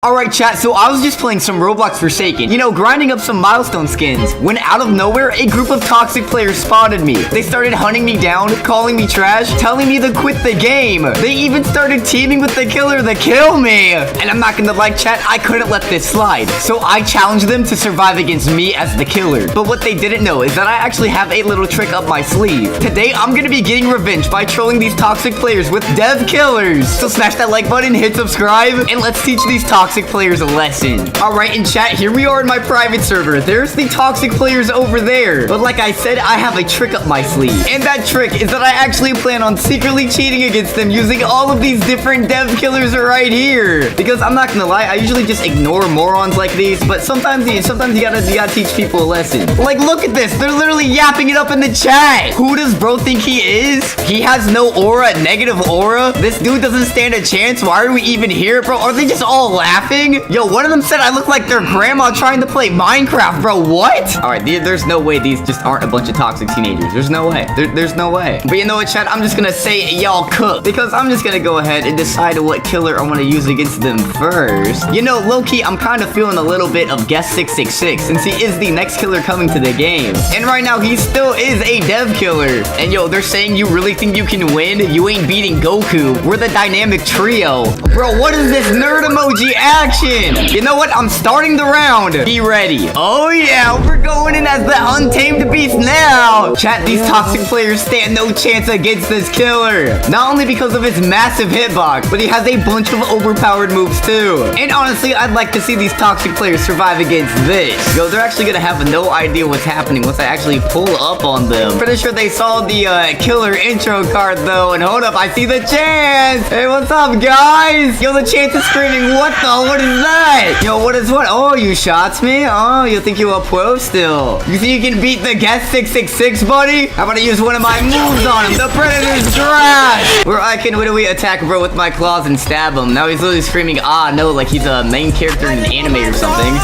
Alright chat, so I was just playing some Roblox Forsaken, grinding up some milestone skins, when out of nowhere, a group of toxic players spotted me. They started hunting me down, calling me trash, telling me to quit the game. They even started teaming with the killer to kill me. And I'm not gonna lie chat, I couldn't let this slide. So I challenged them to survive against me as the killer. But what they didn't know is that I actually have a little trick up my sleeve. Today, I'm gonna be getting revenge by trolling these toxic players with dev killers. So smash that like button, hit subscribe, and let's teach these toxic players a lesson. Alright, in chat, here we are in my private server. There's the toxic players over there. But like I said, I have a trick up my sleeve. And that trick is that I actually plan on secretly cheating against them using all of these different dev killers right here. Because I'm not gonna lie, I usually just ignore morons like these, but sometimes you gotta teach people a lesson. Like, look at this. They're literally yapping it up in the chat. Who does bro think he is? He has no aura, negative aura. This dude doesn't stand a chance. Why are we even here, bro? Are they just all laughing? Yo, one of them said I look like their grandma trying to play Minecraft, bro. What? All right, there's no way these just aren't a bunch of toxic teenagers. There's no way. There's no way. But you know what, chat? I'm just gonna say y'all cook, because I'm just gonna go ahead and decide what killer I want to use against them first. Low-key, I'm kind of feeling a little bit of Guess 666, since he is the next killer coming to the game. And right now, he still is a dev killer. And yo, they're saying you really think you can win? You ain't beating Goku. We're the dynamic trio. Bro, what is this nerd emoji action? You know what? I'm starting the round. Be ready. Oh yeah, we're going in as the untamed beast now. Chat, these toxic players stand no chance against this killer. Not only because of his massive hitbox, but he has a bunch of overpowered moves too. And honestly, I'd like to see these toxic players survive against this. Yo, they're actually gonna have no idea what's happening once I actually pull up on them. Pretty sure they saw the killer intro card though. And hold up, I see the chance. Hey, what's up, guys? Yo, the chance is screaming, what the? What is that? Yo, what is what? Oh, you shot me? Oh, you think you a pro still? You think you can beat the Guess 666, buddy? How about I use one of my moves on him? The Predator's trash! Where I can literally attack bro with my claws and stab him. Now he's literally screaming, ah, no, like he's a main character in an anime or something.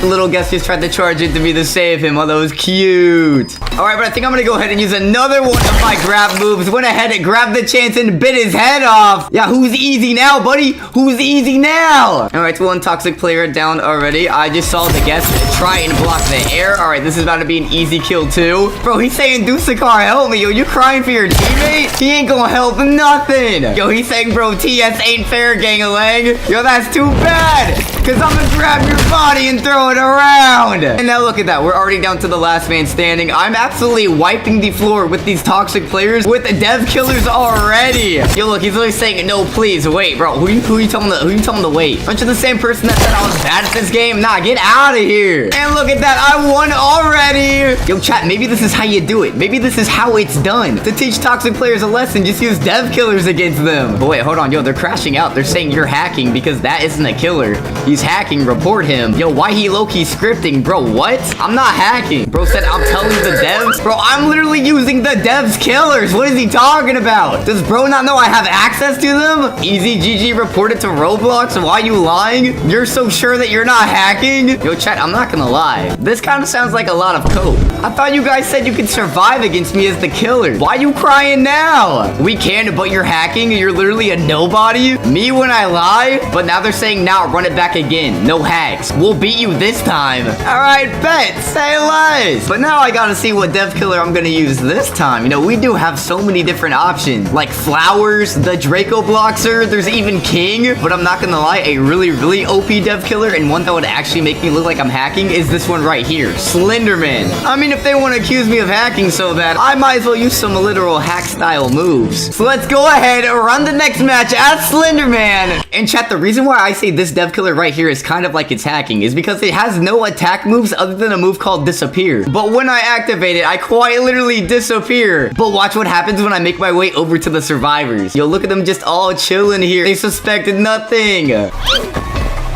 The little Guess just tried to charge into me to save him. Oh, that was cute. Alright, but I think I'm gonna go ahead and use another one of my grab moves. Went ahead and grabbed the chance and bit his head off. Yeah, who's easy now, buddy? Who's easy now? Alright, one toxic player down already. I just saw the Guess try and block the air. Alright, this is about to be an easy kill too. Bro, he's saying Dusakar, help me. Yo, you crying for your teammate? He ain't gonna help nothing. Yo, he's saying, bro, TS ain't fair, gang-a-lang. Yo, that's too bad. Cause I'm gonna grab your body and throw it around. And now look at that. We're already down to the last man standing. I'm absolutely wiping the floor with these toxic players with dev killers already. Yo, look, he's literally saying, no, please, wait, bro. Who you telling to wait? Aren't you the same person that said I was bad at this game? Nah, get out of here. And look at that. I won already. Yo, chat, maybe this is how you do it. Maybe this is how it's done. To teach toxic players a lesson, just use dev killers against them. But wait, hold on. Yo, they're crashing out. They're saying you're hacking because that isn't a killer. He's hacking. Report him. Yo, why he low-key scripting? Bro, what? I'm not hacking. Bro said I'm telling the devs. Bro, I'm literally using the devs killers. What is he talking about? Does bro not know I have access to them? Easy GG reported to Roblox. Why you lying? You're so sure that you're not hacking? Yo, chat, I'm not gonna lie. This kind of sounds like a lot of coke. I thought you guys said you could survive against me as the killer. Why you crying now? We can, but you're hacking. You're literally a nobody. Me when I lie? But now they're saying, now run it back again. No hacks. We'll beat you this time. Alright, bet. Say less. But now I gotta see what dev killer I'm gonna use this time. We do have so many different options. Like Flowers, the Draco Bloxer, there's even King. But I'm not gonna lie, a really, really OP dev killer and one that would actually make me look like I'm hacking is this one right here. Slenderman. I mean, if they want to accuse me of hacking so bad, I might as well use some literal hack style moves. So let's go ahead and run the next match as Slenderman. And chat, the reason why I say this dev killer right here is kind of like it's hacking is because it has no attack moves other than a move called disappear. But when I activate it, I quite literally disappear. But watch what happens when I make my way over to the survivors. Yo, look at them just all chilling here. They suspected nothing.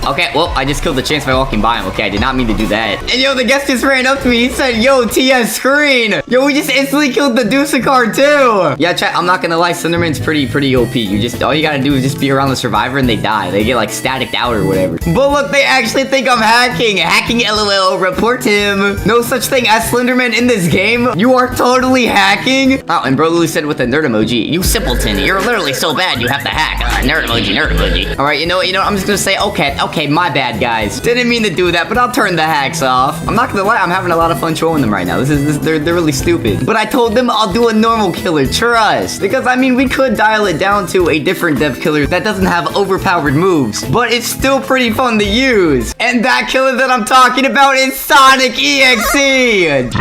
Okay, well, I just killed the chance by walking by him. Okay, I did not mean to do that. And yo, the guest just ran up to me. He said, yo, TS screen. Yo, we just instantly killed the Deucicard too. Yeah, chat, I'm not gonna lie, Slenderman's pretty OP. All you gotta do is just be around the survivor and they die. They get like staticked out or whatever. But look, they actually think I'm hacking. Hacking LOL, report him. No such thing as Slenderman in this game. You are totally hacking. Oh, and bro Lulu said with a nerd emoji, you simpleton, you're literally so bad you have to hack. Nerd emoji, nerd emoji. All right, you know what, I'm just gonna say, okay, my bad, guys. Didn't mean to do that, but I'll turn the hacks off. I'm not gonna lie, I'm having a lot of fun trolling them right now. They're really stupid. But I told them I'll do a normal killer, trust. Because, I mean, we could dial it down to a different dev killer that doesn't have overpowered moves, but it's still pretty fun to use. And that killer that I'm talking about is Sonic EXE.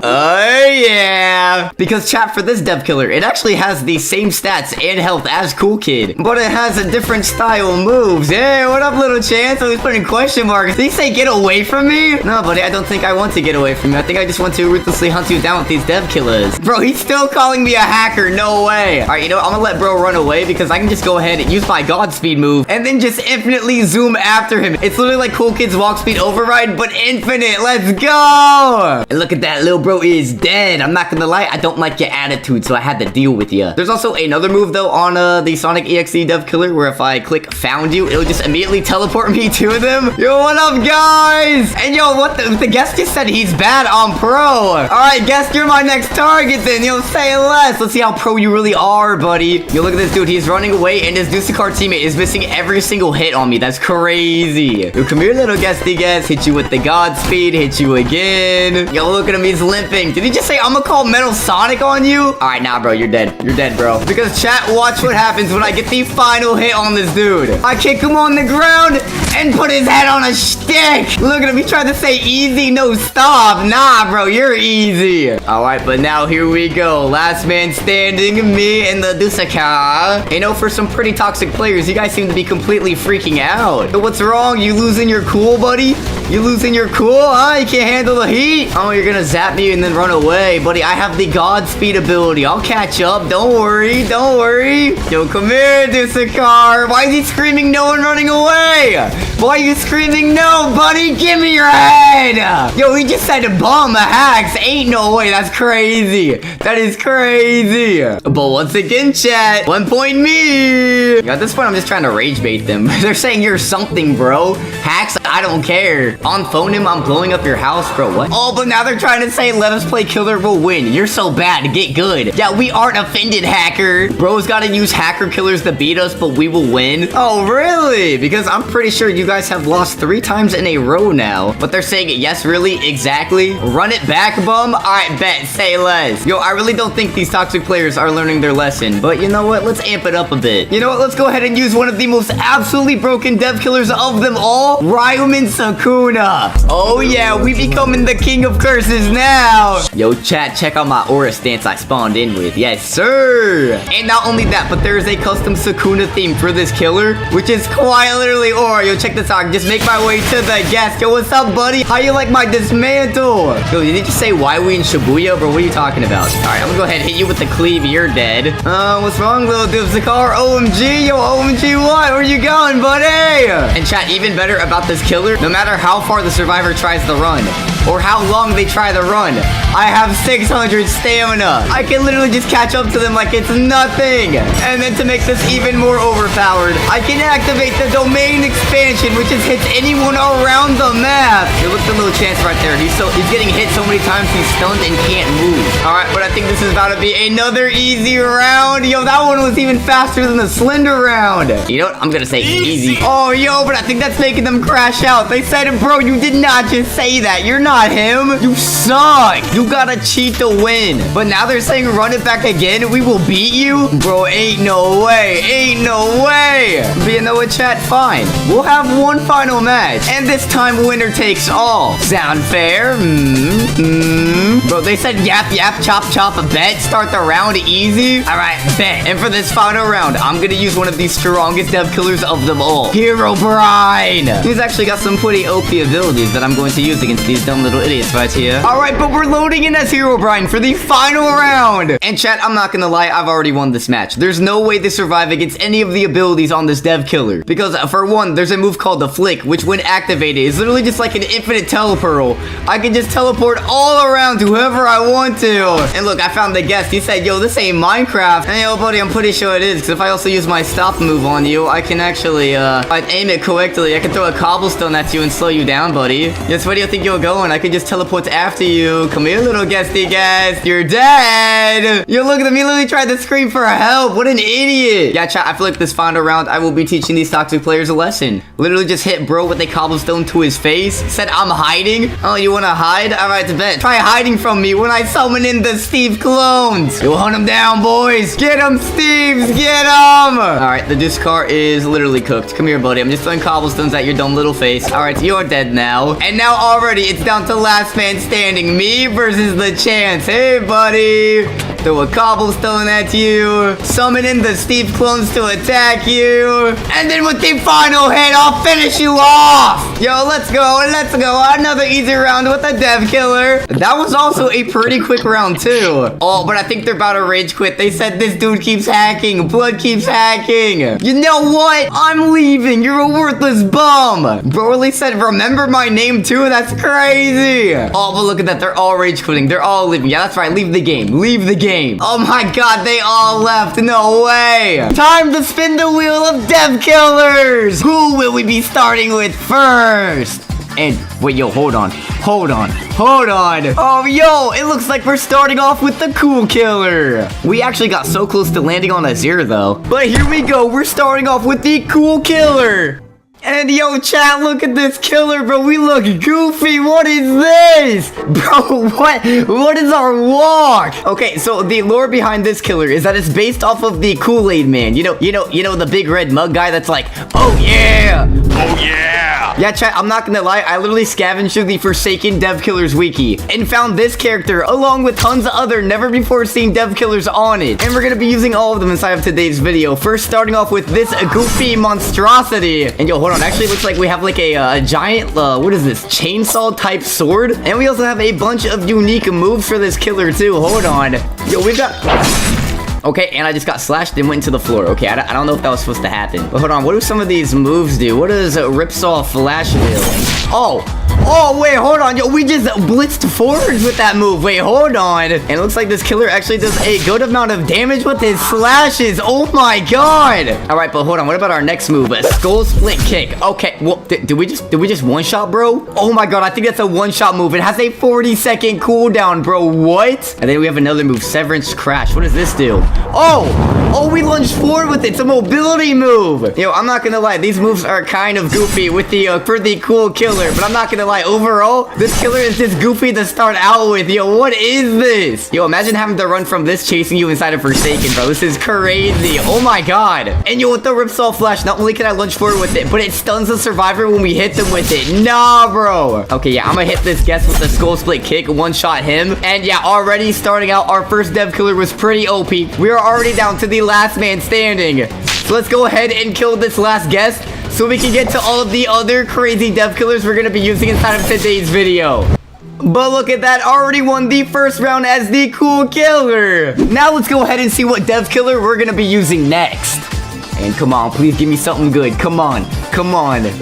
Oh, yeah. Because, chat, for this dev killer, it actually has the same stats and health as Cool Kid, but it has a different style of moves. Hey, what up, little chance? I was putting question marks. Did he say get away from me? No, buddy, I don't think I want to get away from you. I think I just want to ruthlessly hunt you down with these dev killers. Bro, he's still calling me a hacker. No way. All right, you know what? I'm gonna let bro run away because I can just go ahead and use my Godspeed move and then just infinitely zoom after him. It's literally like Cool Kid's walk speed override, but infinite. Let's go. And look at that, little bro is dead. I'm not gonna lie, I don't like your attitude, so I had to deal with you. There's also another move though on the Sonic EXE dev killer where if I click found you, it'll just immediately teleport me to them. Yo, what up, guys? And yo, what the guest just said he's bad on pro. All right, guest, you're my next target then. Yo, say less. Let's see how pro you really are, buddy. Yo, look at this dude. He's running away and his Deucicard teammate is missing every single hit on me. That's crazy. Yo, come here, little guesty guest. Hit you with the Godspeed. Hit you again. Yo, look at him. He's limping. Did he just say I'm gonna call Metal Sonic on you? All right, nah, bro. You're dead. You're dead, bro. Because chat, watch what happens when I get the final hit on this dude. I kick him on the ground and put his head on a stick. Look at him. He tried to say easy, no stop. Nah, bro. You're easy. All right, but now here we go. Last man standing, me and the Deucicard. You know, for some pretty toxic players, you guys seem to be completely freaking out. So what's wrong? You losing your cool, buddy? You losing your cool, huh? You can't handle the heat? Oh, you're gonna zap me and then run away. Buddy, I have the Godspeed ability. I'll catch up. Don't worry. Don't worry. Yo, come here, Deucicard. Why is he screaming no and running away? Why are you screaming no, buddy? Give me your head. Yo, he just said to bomb the hacks. Ain't no way. That's crazy. That is crazy. But once again, chat, 1 point me. At this point, I'm just trying to rage bait them. They're saying you're something, bro. Hacks, I don't care. On phone him, I'm blowing up your house, bro. What? Oh, but now they're trying to say let us play killer, we'll win. You're so bad, get good. Yeah, we aren't offended, hacker. Bro's gotta use hacker killers to beat us, but we will win. Oh, really? Because I'm pretty sure you guys have lost 3 times in a row now. But they're saying yes, really? Exactly? Run it back, bum? Alright, bet. Say less. Yo, I really don't think these toxic players are learning their lesson. But you know what? Let's amp it up a bit. You know what? Let's go ahead and use one of the most absolutely broken dev killers of them all. Ryuman Sakuna. Oh yeah, we becoming the king of curses now. Yo, chat, check out my aura stance I spawned in with. Yes, sir. And not only that, but there is a custom Sakuna theme for this killer, which is quite literally aura. Yo, check this out. Just make my way to the guest. Yo, what's up, buddy? How you like my dismantle? Yo, did you just say why we in Shibuya, bro? What are you talking about? All right, I'm gonna go ahead and hit you with the cleave. You're dead. What's wrong, little Deucicard? OMG, yo, OMG, what? Where you going, buddy? And chat, even better about this killer, no matter how far the survivor tries to run, or how long they try to run, I have 600 stamina. I can literally just catch up to them like it's nothing. And then to make this even more overpowered, I can activate the domain expansion, which just hits anyone around the map. Yo, look at the little chance right there. He's getting hit so many times he's stunned and can't move. All right, but I think this is about to be another easy round. Yo, that one was even faster than the Slender round. You know what? I'm gonna say easy. Oh, yo, but I think that's making them crash out. They said, bro, you did not just say that. You're not him. You suck. You gotta cheat to win. But now they're saying run it back again. We will beat you. Bro, ain't no way. Ain't no way. But you know what, chat? Fine. We'll have one final match. And this time, winner takes all. Sound fair? Bro, they said yap, yap, chop, chop, bet. Start the round easy. All right, bet. And for this final round, I'm gonna use one of the strongest dev killers of them all. Hero Brian. He's actually got some pretty OP abilities that I'm going to use against these dumb little idiots right here. Alright, but we're loading in as Hero Brian for the final round. And chat, I'm not gonna lie, I've already won this match. There's no way to survive against any of the abilities on this dev killer. Because for one, there's a move called the Flick, which when activated is literally just like an infinite teleportal. I can just teleport all around to whoever I want to. And look, I found the guest. He said, yo, this ain't Minecraft. And yo, buddy, I'm pretty sure it is. Because if I also use my stop move on you, I can actually, if I aim it correctly, I can throw a cobblestone at you and slow you down, buddy. Yes, where do you think you're going? I can just teleport after you. Come here, little guesty guest. You're dead. Yo, look at him. He literally tried to scream for help. What an idiot. Yeah, chat, I feel like this final round, I will be teaching these toxic players a lesson. Literally just hit bro with a cobblestone to his face. Said, I'm hiding. Oh, you want to hide? All right, to bet. Try hiding from me when I summon in the Steve clones. You'll hunt him down, boys. Get him, Steves. Get him. All right, the discard is literally cooked. Come here, buddy. I'm just throwing cobblestones at your dumb little face. All right, you're dead now. And now already it's down to last man standing. Me versus the chance. Hey, buddy. Throw a cobblestone at you. Summon in the Steve clones to attack you. And then with the final hit, I'll finish you off. Yo, let's go. Let's go. Another easy round with the dev killer. That was also a pretty quick round, too. Oh, but I think they're about to rage quit. They said this dude keeps hacking. Blood keeps hacking. You know what? I'm leaving. You're a worthless bum. Bro really said, remember my name, too? That's crazy. Oh, but look at that. They're all rage quitting. They're all leaving. Yeah, that's right. Leave the game. Leave the game. Oh, my God. They all left. No way. Time to spin the wheel of dev killers. Who will we be starting with first? And wait, yo, hold on. Oh, yo, it looks like we're starting off with the cool killer. We actually got so close to landing on a 0, though. But here we go. We're starting off with the cool killer. And yo, chat, look at this killer, bro. We look goofy. What is this? Bro, what is our walk? Okay, so the lore behind this killer is that it's based off of the Kool-Aid man. You know, the big red mug guy that's like, oh yeah. Oh yeah. Yeah, chat, I'm not gonna lie. I literally scavenged through the Forsaken Dev Killers wiki and found this character along with tons of other never before seen Dev Killers on it. And we're gonna be using all of them inside of today's video. First, starting off with this goofy monstrosity. And yo, hold on. Actually, looks like we have like a giant, what is this? Chainsaw type sword. And we also have a bunch of unique moves for this killer too. Hold on. Yo, we've got... Okay, and I just got slashed and went into the floor. Okay, I don't know if that was supposed to happen. But hold on, what do some of these moves do? What does Ripsaw Flash do? Oh, wait, hold on. Yo, we just blitzed forwards with that move. Wait, hold on. And it looks like this killer actually does a good amount of damage with his slashes. Oh my god. All right, but hold on. What about our next move? A skull split kick. Okay, well, did we just one-shot, bro? Oh my god, I think that's a one-shot move. It has a 40-second cooldown, bro. What? And then we have another move, Severance Crash. What does this do? Oh, we lunged forward with it. It's a mobility move. Yo, I'm not gonna lie. These moves are kind of goofy with the for the cool killer, but I'm not gonna lie. Overall, this killer is just goofy to start out with. Yo, what is this? Yo, imagine having to run from this chasing you inside of Forsaken, bro. This is crazy. Oh my god. And yo, with the Ripsaw Flash, not only can I lunge forward with it, but it stuns the survivor when we hit them with it. Nah, bro. Okay, yeah, I'm gonna hit this guest with the skull split kick, one-shot him. And yeah, already starting out, our first dev killer was pretty OP. We are already down to the last man standing. So let's go ahead and kill this last guest so we can get to all of the other crazy dev killers we're going to be using inside of today's video. But look at that, already won the first round as the cool killer. Now let's go ahead and see what dev killer we're going to be using next. And come on, please give me something good. Come on.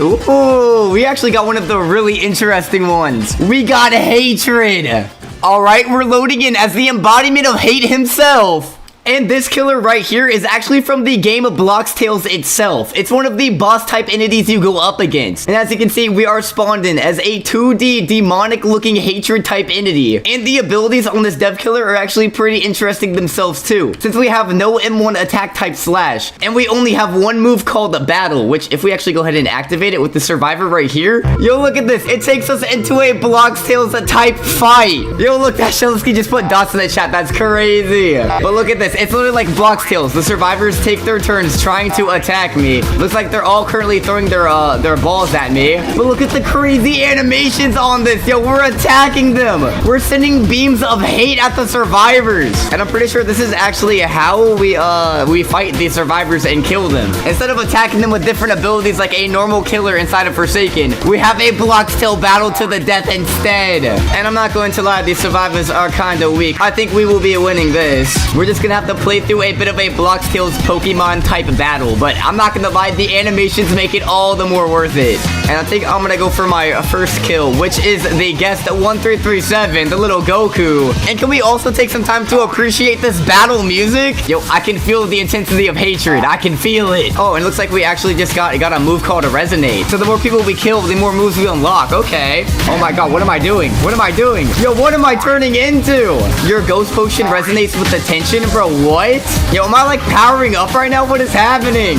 Ooh, we actually got one of the really interesting ones. We got Hatred. All right, we're loading in as the embodiment of hate himself. And this killer right here is actually from the game of Blox Tales itself. It's one of the boss type entities you go up against. And as you can see, we are spawned in as a 2D demonic looking hatred type entity. And the abilities on this dev killer are actually pretty interesting themselves too, since we have no M1 attack type slash. And we only have one move called the battle, which if we actually go ahead and activate it with the survivor right here, yo, look at this. It takes us into a Blox Tales type fight. Yo, look, that Shelsky just put dots in the chat. That's crazy. But look at this. this. It's literally like Blox kills. The survivors take their turns trying to attack me. Looks like they're all currently throwing their balls at me. But look at the crazy animations on this. Yo, we're attacking them. We're sending beams of hate at the survivors. And I'm pretty sure this is actually how we fight the survivors and kill them. Instead of attacking them with different abilities like a normal killer inside of Forsaken, we have a Blox tail battle to the death instead. And I'm not going to lie, these survivors are kind of weak. I think we will be winning this. We're just gonna have to play through a bit of a Blox Tails Pokemon type battle, but I'm not gonna lie, the animations make it all the more worth it. And I think I'm gonna go for my first kill, which is the guest 1337, the little Goku. And can we also take some time to appreciate this battle music? Yo, I can feel the intensity of hatred. I can feel it. Oh, and it looks like we actually just got a move called a resonate. So the more people we kill, the more moves we unlock. Okay. Oh my god, what am I doing? What am I doing? Yo, what am I turning into? Your ghost potion resonates with the tension, bro. What? Yo, am I like powering up right now? What is happening?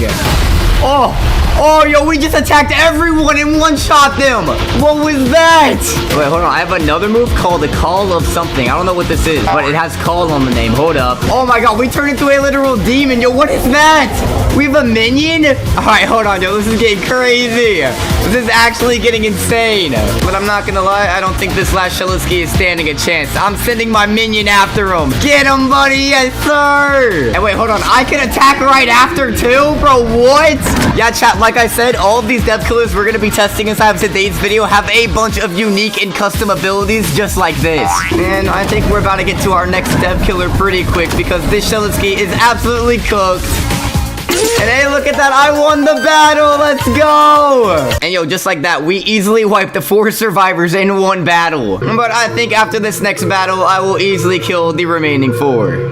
Oh, yo, we just attacked everyone and one-shot them. What was that? Wait, hold on. I have another move called the Call of something. I don't know what this is, but it has Call on the name. Hold up. Oh my god, we turned into a literal demon. Yo, what is that? We have a minion? All right, hold on, yo. This is getting crazy. This is actually getting insane. But I'm not gonna lie, I don't think this last Shellisky is standing a chance. I'm sending my minion after him. Get him, buddy. Yes, sir. And wait, hold on. I can attack right after, too? Bro, what? Yeah, chat, like I said, all of these death killers we're going to be testing inside of today's video have a bunch of unique and custom abilities just like this. And I think we're about to get to our next death killer pretty quick because this Shellisky is absolutely cooked. And hey, look at that. I won the battle. Let's go. And yo, just like that, we easily wiped the 4 survivors in one battle. But I think after this next battle, I will easily kill the remaining 4.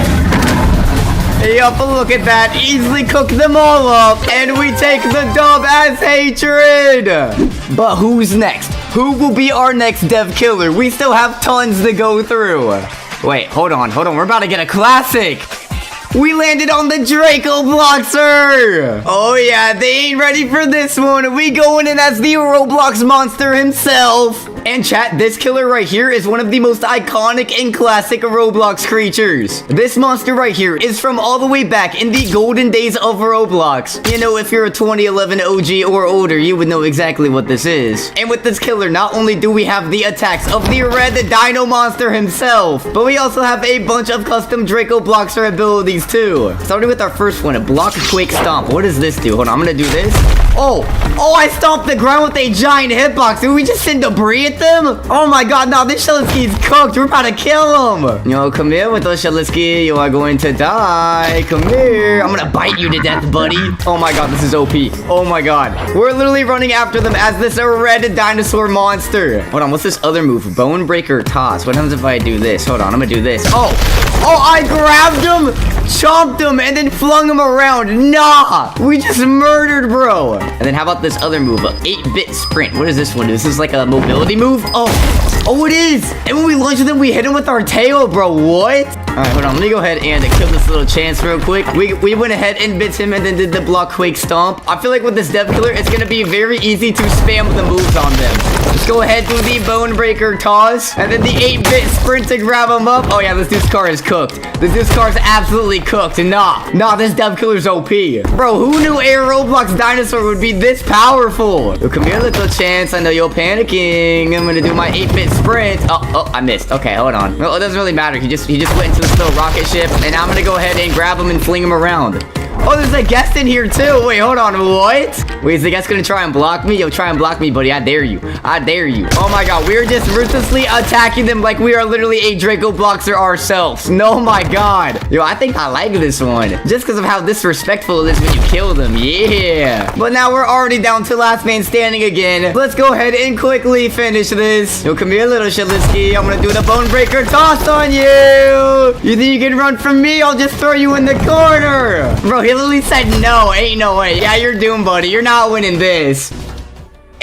Yup, look at that. Easily cook them all up. And we take the dub as hatred. But who's next? Who will be our next dev killer? We still have tons to go through. Wait, hold on. We're about to get a classic. We landed on the Draco Bloxer! Oh yeah, they ain't ready for this one. We going in as the Roblox monster himself. And chat, this killer right here is one of the most iconic and classic Roblox creatures. This monster right here is from all the way back in the golden days of Roblox. You know, if you're a 2011 OG or older, you would know exactly what this is. And with this killer, not only do we have the attacks of the red dino monster himself, but we also have a bunch of custom Draco Bloxer abilities too. Starting with our first one, a block quake stomp. What does this do? Hold on, I'm gonna do this. Oh, I stomped the ground with a giant hitbox. Did we just send debris at them? Oh my god, no, this Shellisky is cooked. We're about to kill him. Yo, come here with those Shellisky. You are going to die. Come here. I'm gonna bite you to death, buddy. Oh my god, this is OP. Oh my god. We're literally running after them as this red dinosaur monster. Hold on, what's this other move? Bone breaker toss. What happens if I do this? Hold on, I'm gonna do this. Oh, I grabbed him, chomped him, and then flung him around. Nah, we just murdered, bro. And then how about this other move, 8-bit sprint? What does this one do? This is like a mobility move? Oh, it is. And when we launch them, we hit him with our tail, bro. What? All right, hold on. Let me go ahead and kill this little chance real quick. We went ahead and bit him and then did the block quake stomp. I feel like with this dev killer, it's going to be very easy to spam the moves on them. Just go ahead, do the bone breaker toss, and then the 8-bit sprint to grab him up. Oh, yeah, this dude's car is cooked. This car is absolutely cooked. Nah, this dev killer's OP. Bro, who knew a Roblox dinosaur would be this powerful? Yo, come here, little chance. I know you're panicking. I'm going to do my 8-bit sprint. Oh, I missed. Okay, hold on. Well, it doesn't really matter. He just went into this little rocket ship, and now I'm going to go ahead and grab him and fling him around. Oh, there's a guest in here too. Wait, hold on. What? Wait, is the guest gonna try and block me? Yo, try and block me, buddy. I dare you. I dare you. Oh my god, we're just ruthlessly attacking them like we are literally a Draco Bloxer ourselves. No, my god. Yo, I think I like this one. Just because of how disrespectful it is when you kill them. Yeah. But now we're already down to last man standing again. Let's go ahead and quickly finish this. Yo, come here, little Shellisky. I'm gonna do the bone breaker toss on you. You think you can run from me? I'll just throw you in the corner. Bro, he literally said no. Ain't no way. Yeah, you're doomed, buddy. You're not winning this.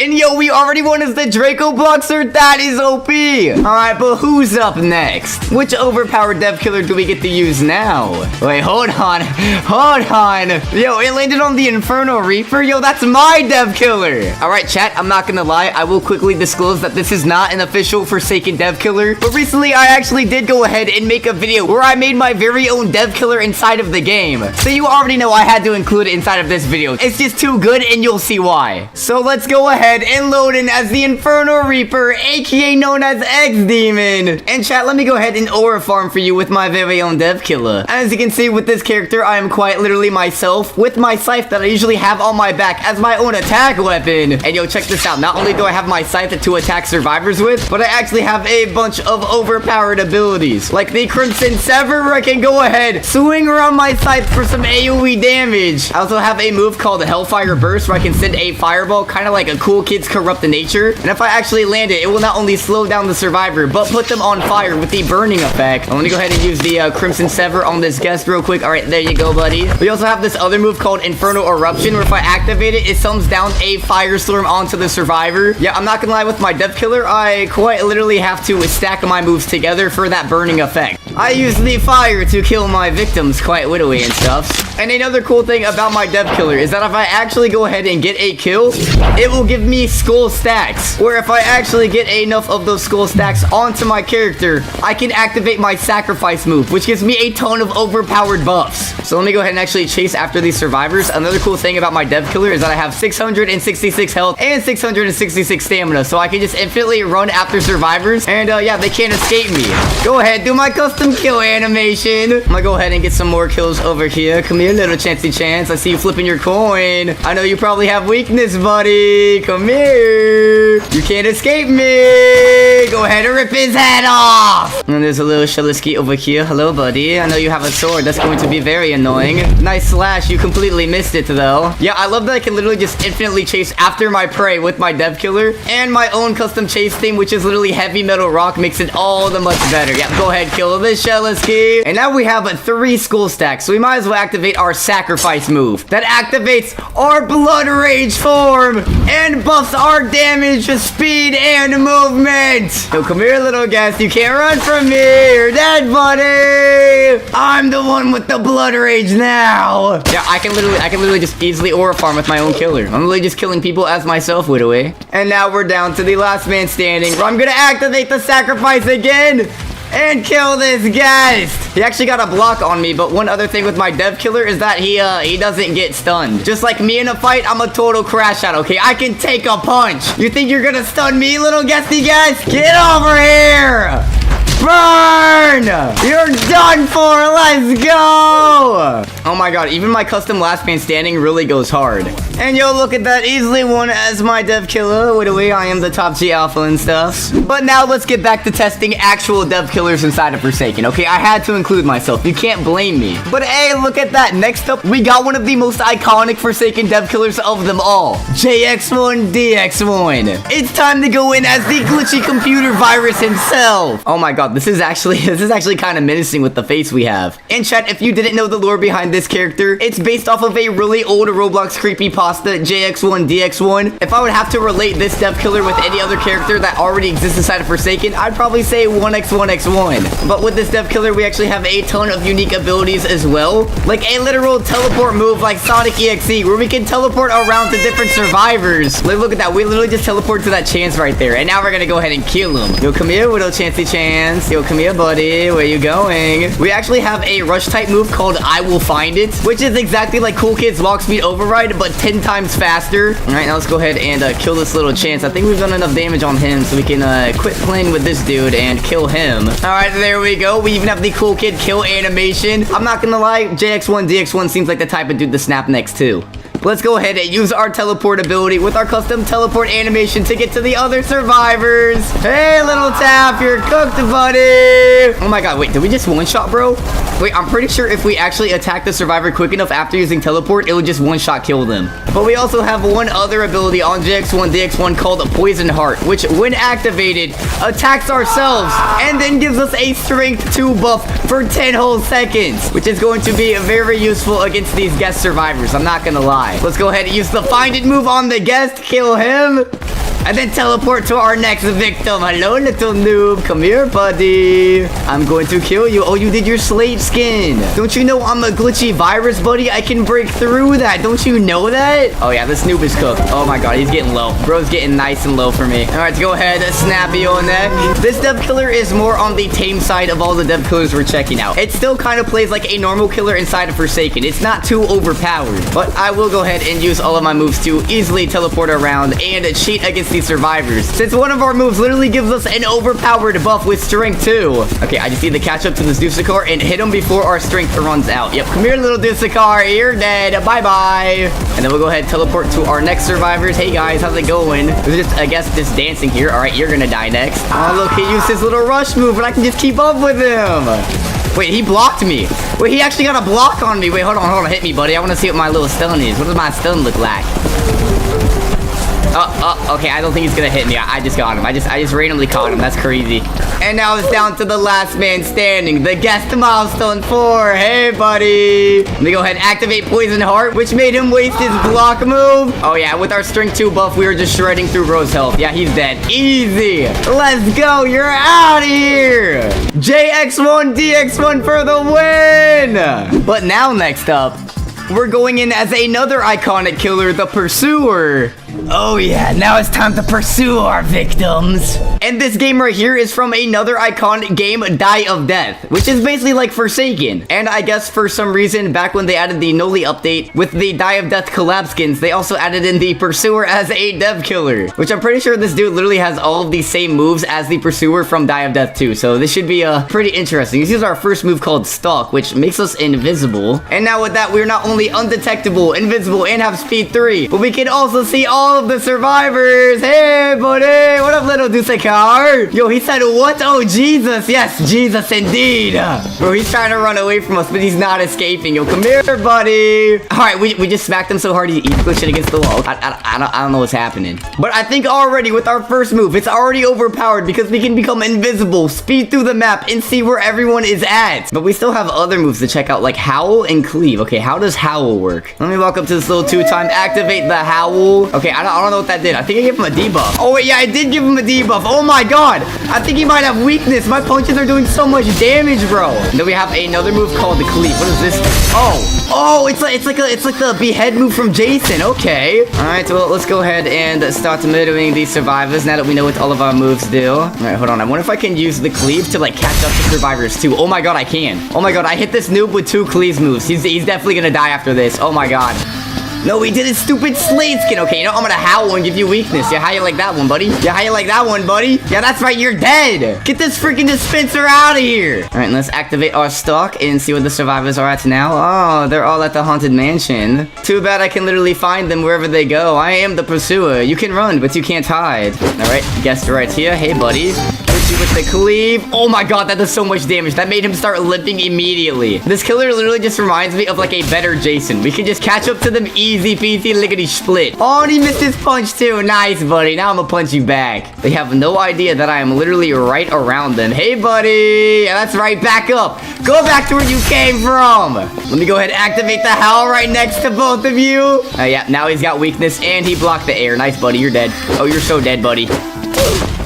And yo, we already won as the Draco Bloxer. That is OP. All right, but who's up next? Which overpowered dev killer do we get to use now? Wait, hold on. Hold on. Yo, it landed on the Inferno Reaper. Yo, that's my dev killer. All right, chat, I'm not gonna lie. I will quickly disclose that this is not an official Forsaken dev killer. But recently, I actually did go ahead and make a video where I made my very own dev killer inside of the game. So you already know I had to include it inside of this video. It's just too good, and you'll see why. So let's go ahead and load in as the Inferno Reaper, aka known as xDemon. And chat, let me go ahead and aura farm for you with my very own dev killer. As you can see with this character, I am quite literally myself with my scythe that I usually have on my back as my own attack weapon. And yo, check this out. Not only do I have my scythe to attack survivors with, but I actually have a bunch of overpowered abilities. Like the Crimson Sever, where I can go ahead, swing around my scythe for some AoE damage. I also have a move called the Hellfire Burst, where I can send a fireball, kind of like a Cool Kids Corrupt Nature. And if I actually land it, it will not only slow down the survivor, but put them on fire with the burning effect. I'm gonna go ahead and use the Crimson Sever on this guest real quick. All right, there you go, buddy. We also have this other move called Inferno Eruption, where if I activate it, it summons down a firestorm onto the survivor. Yeah, I'm not gonna lie, with my dev killer, I quite literally have to stack my moves together for that burning effect. I use the fire to kill my victims quite wittily and stuff. And another cool thing about my dev killer is that if I actually go ahead and get a kill, it will give me skull stacks. Where if I actually get enough of those skull stacks onto my character, I can activate my sacrifice move, which gives me a ton of overpowered buffs. So let me go ahead and actually chase after these survivors. Another cool thing about my dev killer is that I have 666 health and 666 stamina, so I can just infinitely run after survivors, and yeah, they can't escape me. Go ahead, do my custom kill animation. I'm gonna go ahead and get some more kills over here. Come here, little chancey chance. I see you flipping your coin. I know you probably have weakness, buddy. Come here. You can't escape me. Go ahead and rip his head off. And there's a little Shalisky over here. Hello, buddy. I know you have a sword. That's going to be very annoying. Nice slash. You completely missed it, though. Yeah, I love that I can literally just infinitely chase after my prey with my dev killer. And my own custom chase theme, which is literally heavy metal rock, makes it all the much better. Yeah, go ahead, kill this Shalisky. And now we have 3 skull stacks, so we might as well activate our sacrifice move. That activates our blood rage form and buffs our damage, speed, and movement. So come here, little guest. You can't run from me. You're dead, buddy. I'm the one with the blood rage now. Yeah, I can literally just easily aura farm with my own killer. I'm literally just killing people as myself, with away. And now we're down to the last man standing, where I'm gonna activate the sacrifice again and kill this guest. He actually got a block on me, but one other thing with my dev killer is that he doesn't get stunned. Just like me in a fight, I'm a total crash out, okay? I can take a punch. You think you're gonna stun me, little guesty guest? Get over here! Burn! You're done for! Let's go! Oh my god, even my custom last man standing really goes hard. And yo, look at that. Easily won as my dev killer. Wait away, I am the top G alpha and stuff. But now let's get back to testing actual dev killers inside of Forsaken. Okay, I had to include myself. You can't blame me. But hey, look at that. Next up, we got one of the most iconic Forsaken dev killers of them all. JX1DX1. It's time to go in as the glitchy computer virus himself. Oh my god. This is actually kind of menacing with the face we have. And chat, if you didn't know the lore behind this character, it's based off of a really old Roblox creepypasta, JX1DX1. If I would have to relate this dev killer with any other character that already exists inside of Forsaken, I'd probably say 1x1x1. But with this dev killer, we actually have a ton of unique abilities as well. Like a literal teleport move like Sonic EXE, where we can teleport around to different survivors. Look at that. We literally just teleport to that chance right there. And now we're gonna go ahead and kill him. Yo, come here, little chancey chance. Yo, come here, buddy. Where you going? We actually have a rush type move called I Will Find It, which is exactly like Cool Kids Walk Speed Override, but 10 times faster. All right, now let's go ahead and kill this little chance. I think we've done enough damage on him, so we can quit playing with this dude and kill him. All right, there we go. We even have the Cool Kid kill animation. I'm not gonna lie, JX1DX1 seems like the type of dude to snap next to. Let's go ahead and use our teleport ability with our custom teleport animation to get to the other survivors. Hey, little tap, you're cooked, buddy. Oh my god, wait, did we just one-shot, bro? Wait, I'm pretty sure if we actually attack the survivor quick enough after using teleport, it would just one-shot kill them. But we also have one other ability on JX1DX1 called Poison Heart, which, when activated, attacks ourselves and then gives us a strength 2 buff for 10 whole seconds, which is going to be very useful against these guest survivors. I'm not gonna lie. Let's go ahead and use the Find It move on the guest. Kill him. and then teleport to our next victim. Hello, little noob. Come here, buddy. I'm going to kill you. Oh, you did your slate skin. Don't you know I'm a glitchy virus, buddy? I can break through that. Don't you know that? Oh, yeah, this noob is cooked. Oh, my God, he's getting low. Bro's getting nice and low for me. All right, go ahead. Snap your neck. This dev killer is more on the tame side of all the dev killers we're checking out. It still kind of plays like a normal killer inside of Forsaken. It's not too overpowered, but I will go ahead and use all of my moves to easily teleport around and cheat against these survivors, since one of our moves literally gives us an overpowered buff with strength too. Okay, I just need to catch up to this Dusakar and hit him before our strength runs out. Yep, come here, little Dusakar. You're dead. Bye-bye. And then we'll go ahead and teleport to our next survivors. Hey, guys, how's it going? We're just, I guess, just dancing here. All right, you're gonna die next. Oh, look, he used his little rush move, but I can just keep up with him. Wait, he blocked me. Wait, he actually got a block on me. Wait, hold on. Hit me, buddy. I want to see what my little stun is. What does my stun look like? Okay, I don't think he's gonna hit me. I just got him. I just randomly caught him. That's crazy. And now it's down to the last man standing, the guest milestone 4. Hey, buddy. Let me go ahead and activate Poison Heart, which made him waste his block move. Oh, yeah, with our Strength 2 buff, we were just shredding through Bro's health. Yeah, he's dead. Easy. Let's go. You're out of here. JX1, DX1 for the win. But now, next up, we're going in as another iconic killer, the Pursuer. Oh yeah, now it's time to pursue our victims. And this game right here is from another iconic game, Die of Death, which is basically like Forsaken. And I guess for some reason, back when they added the Noli update with the Die of Death collab skins, they also added in the Pursuer as a dev killer, which I'm pretty sure this dude literally has all of the same moves as the Pursuer from Die of Death 2. So this should be pretty interesting. This is our first move called Stalk, which makes us invisible. And now with that, we're not only undetectable, invisible, and have speed 3, but we can also see all of the survivors. Hey, buddy. What up, little Dusakar? Yo, he said what? Oh, Jesus. Yes, Jesus indeed. Bro, he's trying to run away from us, but he's not escaping. Yo, come here, buddy. All right, we just smacked him so hard he's pushing against the wall. I don't know what's happening. But I think already with our first move, it's already overpowered because we can become invisible, speed through the map, and see where everyone is at. But we still have other moves to check out, like Howl and Cleave. Okay, how does Howl work? Let me walk up to this little 2-time, activate the Howl. Okay, I don't know what that did. I think I gave him a debuff. Oh, wait, yeah, I did give him a debuff. Oh, my God. I think he might have weakness. My punches are doing so much damage, bro. And then we have another move called the Cleave. What is this? Oh, it's like the behead move from Jason. Okay. All right, so let's go ahead and start murdering these survivors now that we know what all of our moves do. All right, hold on. I wonder if I can use the Cleave to, like, catch up to survivors, too. Oh, my God, I can. Oh, my God, I hit this noob with 2 Cleave moves. He's definitely gonna die after this. Oh, my God. No, he did his stupid slate skin. Okay, you know, I'm gonna howl and give you weakness. Yeah, how you like that one, buddy? Yeah, how you like that one, buddy? Yeah, that's right, you're dead. Get this freaking dispenser out of here. All right, let's activate our stock and see what the survivors are at now. Oh, they're all at the haunted mansion. Too bad I can literally find them wherever they go. I am the pursuer. You can run, but you can't hide. All right, guest right here. Hey, buddy. Hit you with the Cleave. Oh my God, that does so much damage. That made him start limping immediately. This killer literally just reminds me of like a better Jason. We can just catch up to them easy peasy lickety split. Oh, and he missed his punch too. Nice, buddy. Now I'm gonna punch you back. They have no idea that I am literally right around them. Hey, buddy. Yeah, that's right. Back up. Go back to where you came from. Let me go ahead and activate the Howl right next to both of you. Yeah, now he's got weakness and he blocked the air. Nice, buddy. You're dead. Oh, you're so dead, buddy.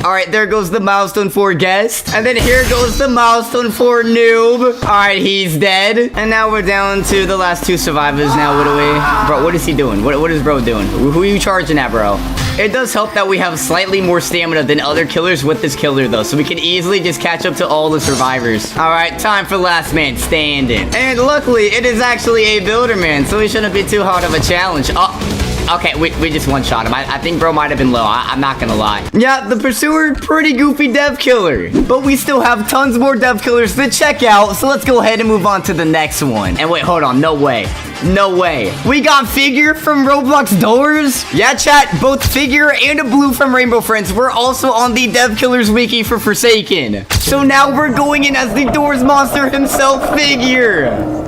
All right, there goes the milestone 4 guest. And then here goes the milestone 4 noob. All right, he's dead. And now we're down to the last 2 survivors now. What do we... Bro, what is he doing? What is bro doing? Who are you charging at, bro? It does help that we have slightly more stamina than other killers with this killer, though. So we can easily just catch up to all the survivors. All right, time for last man standing. And luckily, it is actually a builder man, so it shouldn't be too hard of a challenge. Okay, we just one-shot him. I think bro might have been low. I'm not gonna lie. Yeah, the Pursuer, pretty goofy dev killer. But we still have tons more dev killers to check out, so let's go ahead and move on to the next one. And wait, hold on. No way. No way. We got Figure from Roblox Doors. Yeah, chat, both Figure and a Blue from Rainbow Friends were also on the Dev Killers Wiki for Forsaken. So now we're going in as the Doors monster himself, Figure.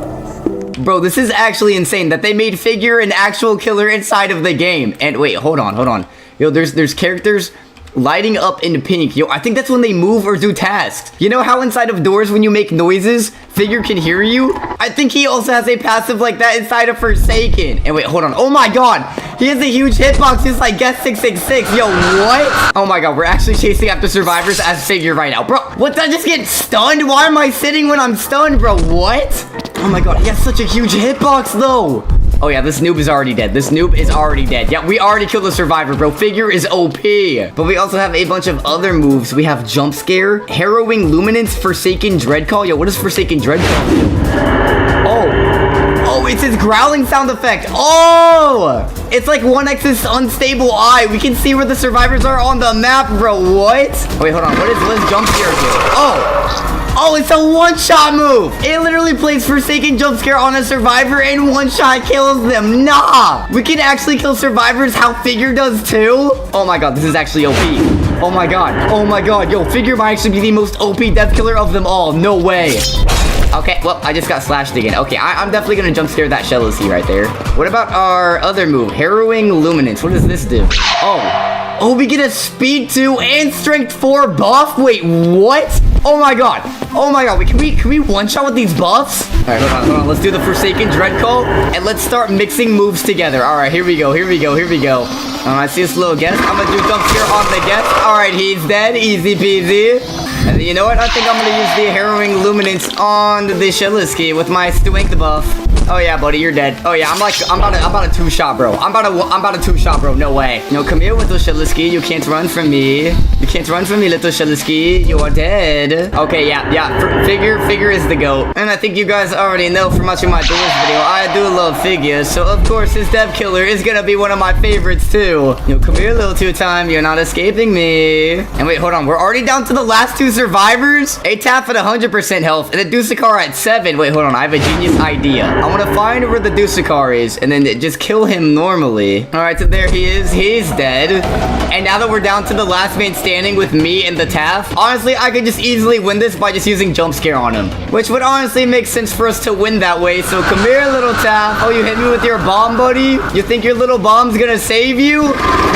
Bro, this is actually insane that they made Figure an actual killer inside of the game. And wait, hold on. Yo, there's characters lighting up in pink. Yo, I think that's when they move or do tasks. You know how inside of Doors when you make noises, Figure can hear you? I think he also has a passive like that inside of Forsaken. And wait, hold on. Oh my god. He has a huge hitbox just like Guess 666. Yo, what? Oh my god, we're actually chasing after survivors as Figure right now. Bro, what, did I just get stunned? Why am I sitting when I'm stunned, bro? What? Oh my god, he has such a huge hitbox though. Oh yeah, this noob is already dead. This noob is already dead. Yeah, we already killed the survivor, bro. Figure is OP. But we also have a bunch of other moves. We have Jump Scare, Harrowing Luminance, Forsaken Dreadcall. Yo, what does Forsaken Dreadcall do? Oh, it's his growling sound effect. Oh! It's like 1x's unstable eye. We can see where the survivors are on the map, bro. What? Wait, hold on. What does Jump Scare do? Oh, it's a one-shot move. It literally plays Forsaken Jump Scare on a survivor and one-shot kills them. Nah. We can actually kill survivors how Figure does too. Oh my god, this is actually OP. Oh my god. Oh my god. Yo, Figure might actually be the most OP death killer of them all. No way. Okay, well, I just got slashed again. Okay, I'm definitely gonna jump scare that Shellisy right there. What about our other move? Harrowing Luminance. What does this do? Oh, we get a speed 2 and strength 4 buff? Wait, what? Oh my god. Oh my god. Wait, can we one-shot with these buffs? Alright, hold on. Let's do the Forsaken Dreadcall and let's start mixing moves together. Alright, here we go. I see this little guest. I'm gonna do jump scare on the guest. Alright, he's dead. Easy peasy. And you know what? I think I'm gonna use the Harrowing Luminance on the Shellisky with my strength buff. Oh yeah, buddy, you're dead. Oh yeah, I'm about a two-shot, bro. I'm about a two-shot, bro. No way. No, come here, little Shellisky. You can't run from me. You can't run from me, little Shellisky. You are dead. Okay, yeah. Figure is the GOAT. And I think you guys already know from watching my duelist video, I do love figures. So of course, his dev killer is gonna be one of my favorites too. Yo, come here, little two-time. You're not escaping me. And wait, hold on. We're already down to the last two survivors. A Tap at 100% health and a Dusakar at 7. Wait, hold on. I have a genius idea. I want to find where the Dusakar is and then just kill him normally. All right, so there he is. He's dead. And now that we're down to the last man standing with me and the Taff, honestly, I could just easily win this by just using jump scare on him, which would honestly make sense for us to win that way. So come here, little Taff. Oh, you hit me with your bomb, buddy? You think your little bomb's gonna save you?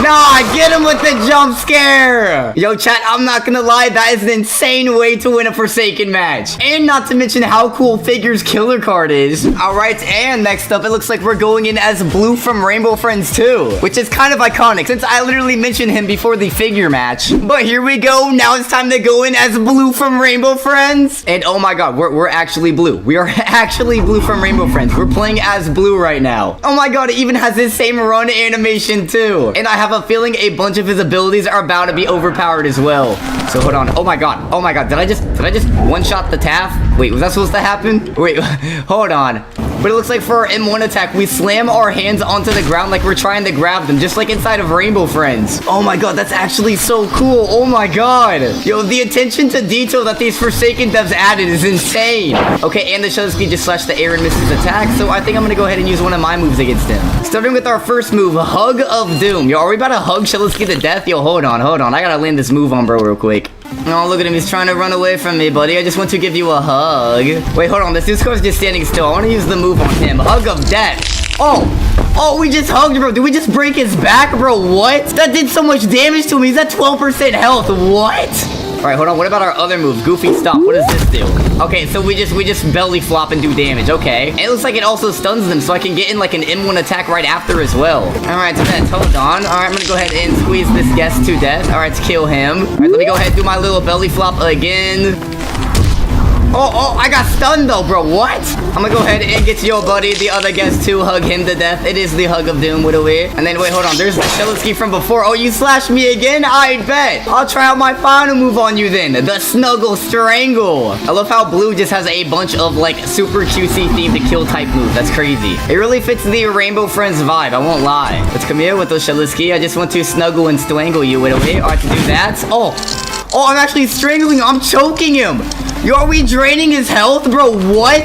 Nah, get him with the jump scare. Yo, chat, I'm not gonna lie. That is an insane way to win a Forsaken match. And not to mention how cool Figure's killer card is. All right. And next up, it looks like we're going in as Blue from Rainbow Friends 2, which is kind of iconic since I literally mentioned him before the Figure match. But here we go. Now it's time to go in as Blue from Rainbow Friends. And oh my god, we're actually Blue. We are actually Blue from Rainbow Friends. We're playing as Blue right now. Oh my god, it even has his same run animation too. And I have a feeling a bunch of his abilities are about to be overpowered as well. So hold on. Oh my god. Did I just one-shot the Taff? Wait, was that supposed to happen? Wait, hold on. But it looks like for our M1 attack, we slam our hands onto the ground like we're trying to grab them, just like inside of Rainbow Friends. Oh my god, that's actually so cool. Oh my god. Yo, the attention to detail that these Forsaken devs added is insane. Okay, and the Shellisky just slashed the air and misses attack, so I think I'm gonna go ahead and use one of my moves against him. Starting with our first move, Hug of Doom. Yo, are we about to hug Shellisky to death? Yo, hold on. I gotta land this move on bro real quick. Oh, look at him. He's trying to run away from me, buddy. I just want to give you a hug. Wait, hold on. This Discord's just standing still. I want to use the move on him. Hug of death. Oh, we just hugged, bro. Did we just break his back, bro? What? That did so much damage to him. He's at 12% health. What? All right, hold on. What about our other move? Goofy Stomp. What does this do? Okay, so we just belly flop and do damage. Okay. And it looks like it also stuns them, so I can get in like an M1 attack right after as well. All right, so then hold on. All right, I'm gonna go ahead and squeeze this guest to death. All right, to kill him. All right, let me go ahead and do my little belly flop again. Oh, I got stunned though, bro. What? I'm gonna go ahead and get your buddy, the other guest, to hug him to death. It is the Hug of Doom, what are we? And then, wait, hold on. There's the Shellisky from before. Oh, you slashed me again? I bet. I'll try out my final move on you then. The Snuggle Strangle. I love how Blue just has a bunch of, like, super QC themed to kill type moves. That's crazy. It really fits the Rainbow Friends vibe. I won't lie. Let's come here with the Shellisky. I just want to snuggle and strangle you, what are we? Alright, to do that. Oh, I'm actually strangling him. I'm choking him. Yo, are we draining his health, bro? What?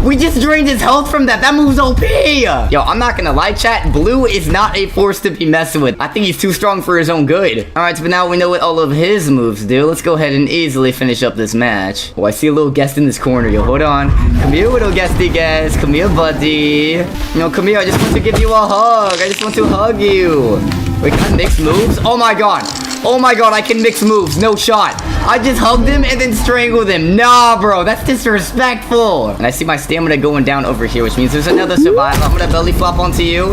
We just drained his health from that. That move's OP. Yo, I'm not gonna lie, chat. Blue is not a force to be messed with. I think he's too strong for his own good. All right, but now we know what all of his moves do. Let's go ahead and easily finish up this match. Oh, I see a little guest in this corner. Yo, hold on. Come here, little guesty guest. Come here, buddy. No, come here. I just want to give you a hug. I just want to hug you. Wait, can I mix moves? Oh my god. Oh my god, I can mix moves. No shot. I just hugged him and then strangled him. Nah, bro, that's disrespectful. And I see my stamina going down over here, which means there's another survivor. I'm gonna belly flop onto you,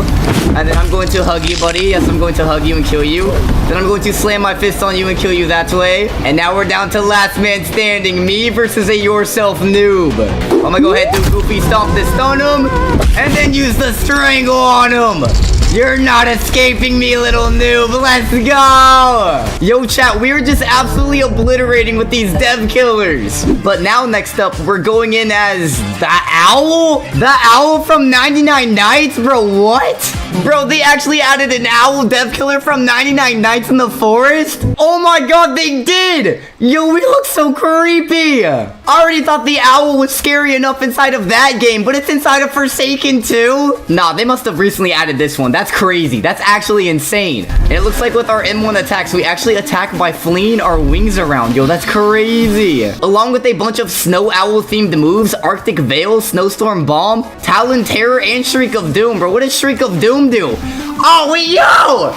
and then I'm going to hug you, buddy. Yes, I'm going to hug you and kill you. Then I'm going to slam my fist on you and kill you that way. And now we're down to last man standing, me versus a yourself noob. I'm gonna go ahead, do goofy stomp to stun him, and then use the strangle on him. You're not escaping me, little noob. Let's go. Yo, chat, we are just absolutely obliterating with these dev killers. But now, next up, we're going in as the owl? The owl from 99 Nights? Bro, what? Bro, they actually added an owl dev killer from 99 Nights in the Forest? Oh my god, they did. Yo, we look so creepy. I already thought the owl was scary enough inside of that game, but it's inside of Forsaken too? Nah, they must have recently added this one. That's crazy. That's actually insane. And it looks like with our M1 attacks, we actually attack by flinging our wings around. Yo, that's crazy. Along with a bunch of snow owl themed moves, Arctic Veil, Snowstorm Bomb, Talon Terror, and Shriek of Doom. Bro, what does Shriek of Doom do? Oh, wait, yo,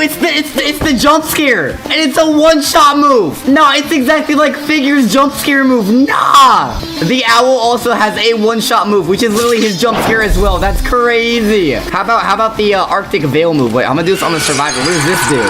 it's the jump scare, and it's a one-shot move. Nah, it's exactly like Figure's jump scare move. Nah, the owl also has a one-shot move, which is literally his jump scare as well. That's crazy. How about the Arctic Veil move? Wait, I'm gonna do this on the survivor. What does this do?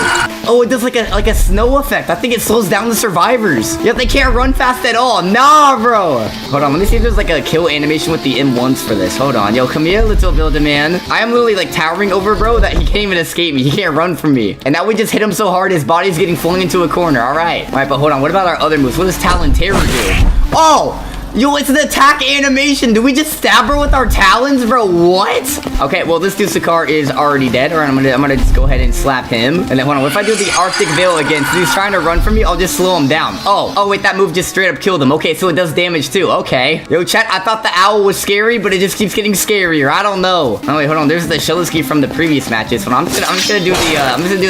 Oh, it does like a snow effect. I think it slows down the survivors. Yet they can't run fast at all. Nah, bro. Hold on, let me see if there's like a kill animation with the M1s for this. Hold on, yo, come here, little builder man. I am literally like towering over, bro, that he can't even escape me. He can't run from me. And now we just hit him so hard, his body's getting flung into a corner. All right, but hold on. What about our other moves? What does Talon Terror do? Oh! Yo, it's an attack animation. Do we just stab her with our talons, bro? What? Okay, well, this dude Sakar is already dead. All right, I'm gonna just go ahead and slap him. And then, hold on, what if I do the Arctic Veil again? So he's trying to run from me, I'll just slow him down. Oh, wait, that move just straight up killed him. Okay, so it does damage too. Okay. Yo, chat, I thought the owl was scary, but it just keeps getting scarier. I don't know. Oh, wait, hold on. There's the Shellisky from the previous matches. Hold on, I'm just gonna do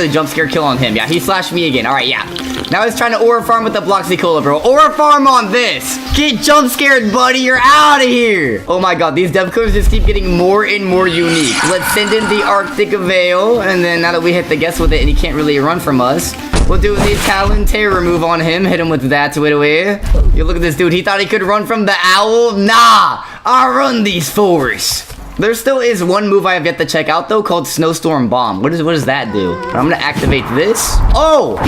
the jump scare kill on him. Yeah, he slashed me again. All right, yeah. Now he's trying to aura farm with the Bloxy Cola, bro. Aura farm on this. Get jump scared, buddy. You're out of here. Oh my god, these dev killers just keep getting more and more unique. Let's send in the Arctic Veil, and then now that we hit the guess with it and he can't really run from us, we'll do the Talon Terror move on him. Hit him with that right away. You look at this dude. He thought he could run from the owl. Nah, I run these forests. There still is one move I have yet to check out though, called Snowstorm Bomb. What does that do? I'm gonna activate this. Oh,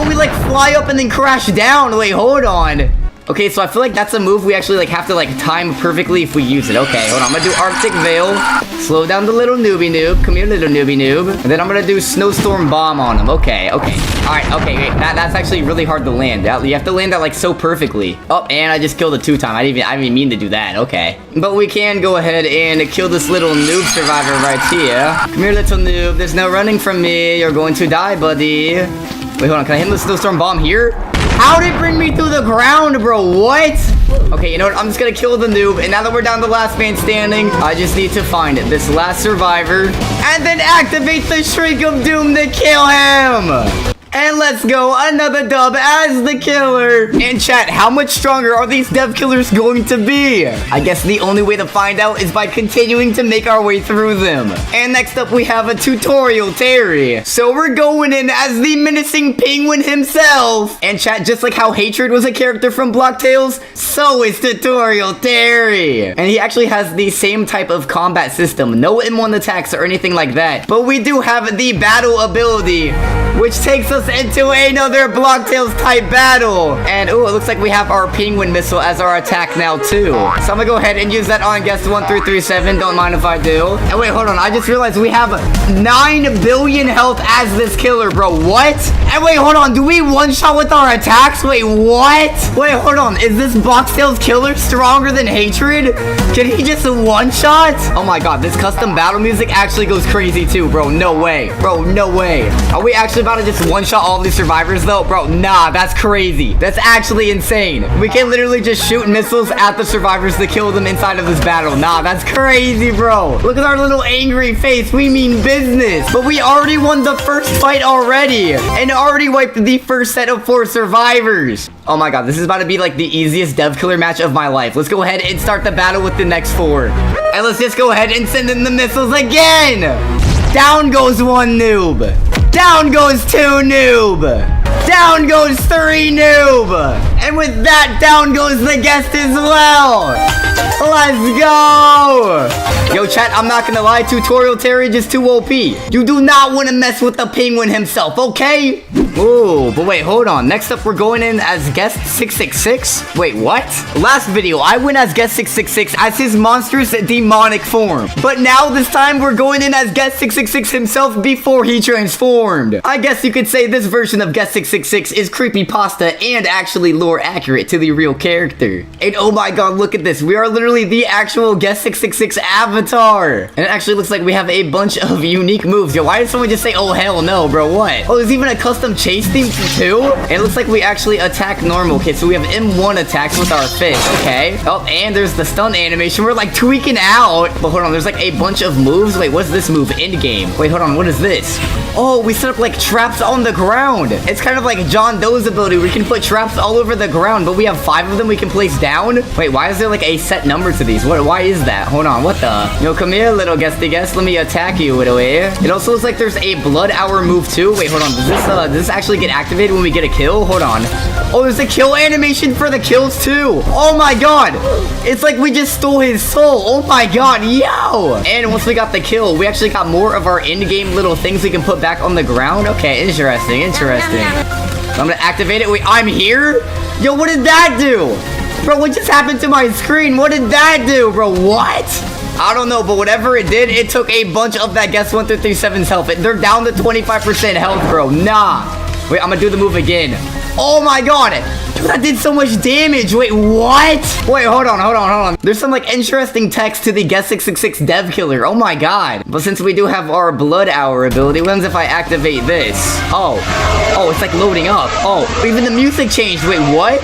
we like fly up and then crash down. Wait, hold on. Okay, so I feel like that's a move we actually like have to like time perfectly if we use it. Okay, hold on. I'm gonna do Arctic Veil. Slow down the little newbie noob. Come here, little newbie noob. And then I'm gonna do Snowstorm Bomb on him. Okay. All right, okay, wait. That's actually really hard to land. You have to land that like so perfectly. Oh, and I just killed a 2-time. I didn't even mean to do that. Okay. But we can go ahead and kill this little noob survivor right here. Come here, little noob. There's no running from me. You're going to die, buddy. Wait, hold on. Can I hit him with Snowstorm Bomb here? How'd it bring me through the ground, bro? What? Okay, you know what? I'm just gonna kill the noob. And now that we're down to last man standing, I just need to find this last survivor and then activate the Shriek of Doom to kill him. And let's go, another dub as the killer. And chat, how much stronger are these dev killers going to be? I guess the only way to find out is by continuing to make our way through them. And next up, we have a tutorial Terry. So we're going in as the menacing penguin himself. And chat, just like how Hatred was a character from Block Tales, so is tutorial Terry. And he actually has the same type of combat system. No M1 attacks or anything like that. But we do have the battle ability, which takes us into another Block Tales type battle. And ooh, it looks like we have our penguin missile as our attack now too. So I'm gonna go ahead and use that on guest 1337. Don't mind if I do. And wait, hold on. I just realized we have 9 billion health as this killer, bro. What? And wait, hold on. Do we one-shot with our attacks? Wait, what? Wait, hold on. Is this Block Tales killer stronger than Hatred? Can he just one-shot? Oh my god, this custom battle music actually goes crazy too, bro. No way. Bro, no way. Are we actually about to just one-shot all these survivors though? Bro, nah, that's crazy. That's actually insane. We can literally just shoot missiles at the survivors to kill them inside of this battle. Nah, that's crazy, bro. Look at our little angry face. We mean business. But we already won the first fight already and already wiped the first set of 4 survivors. Oh my god, this is about to be like the easiest dev killer match of my life. Let's go ahead and start the battle with the next 4. And let's just go ahead and send in the missiles again. Down goes one noob. Down goes 2 noob. Down goes 3 noob. And with that, down goes the guest as well. Let's go. Yo, chat, I'm not gonna lie. Tutorial Terry just too OP. You do not want to mess with the penguin himself, okay? Ooh, but wait, hold on. Next up, we're going in as guest 666. Wait, what? Last video, I went as guest 666 as his monstrous demonic form. But now, this time, we're going in as guest 666 himself before he transformed. I guess you could say this version of guest 666 is creepypasta and actually lore accurate to the real character. And oh my god, look at this. We are literally the actual guest 666 avatar. And it actually looks like we have a bunch of unique moves. Yo, why did someone just say, oh hell no, bro, what? Oh, there's even a custom chase theme too? It looks like we actually attack normal. Okay, so we have M1 attacks with our fist. Okay. Oh, and there's the stun animation. We're like tweaking out. But hold on, there's like a bunch of moves. Wait, what's this move? End game. Wait, hold on, what is this? Oh, we set up like traps on the ground. It's kind of like John Doe's ability. We can put traps all over the ground, but we have 5 of them we can place down. Wait, why is there like a set number to these? Why is that? Hold on, what the? Yo, come here, little guesty guest. Let me attack you, way. It also looks like there's a blood hour move too. Wait, hold on. Does this actually get activated when we get a kill? Hold on. Oh, there's a kill animation for the kills too. Oh my god. It's like we just stole his soul. Oh my god, yo. And once we got the kill, we actually got more of our in-game little things we can put back on the ground. Okay, interesting. So I'm gonna activate it. Wait, I'm here? Yo, what did that do? Bro, what just happened to my screen? What did that do, bro? What? I don't know, but whatever it did, it took a bunch of that guest 1337's health. They're down to 25% health, bro. Nah. Wait, I'm gonna do the move again. Oh my god. Dude, that did so much damage. Wait, what? Wait, hold on. There's some like interesting text to the guest 666 dev killer. Oh my god. But since we do have our blood hour ability, what happens if I activate this? Oh, it's like loading up. Oh, even the music changed. Wait, what?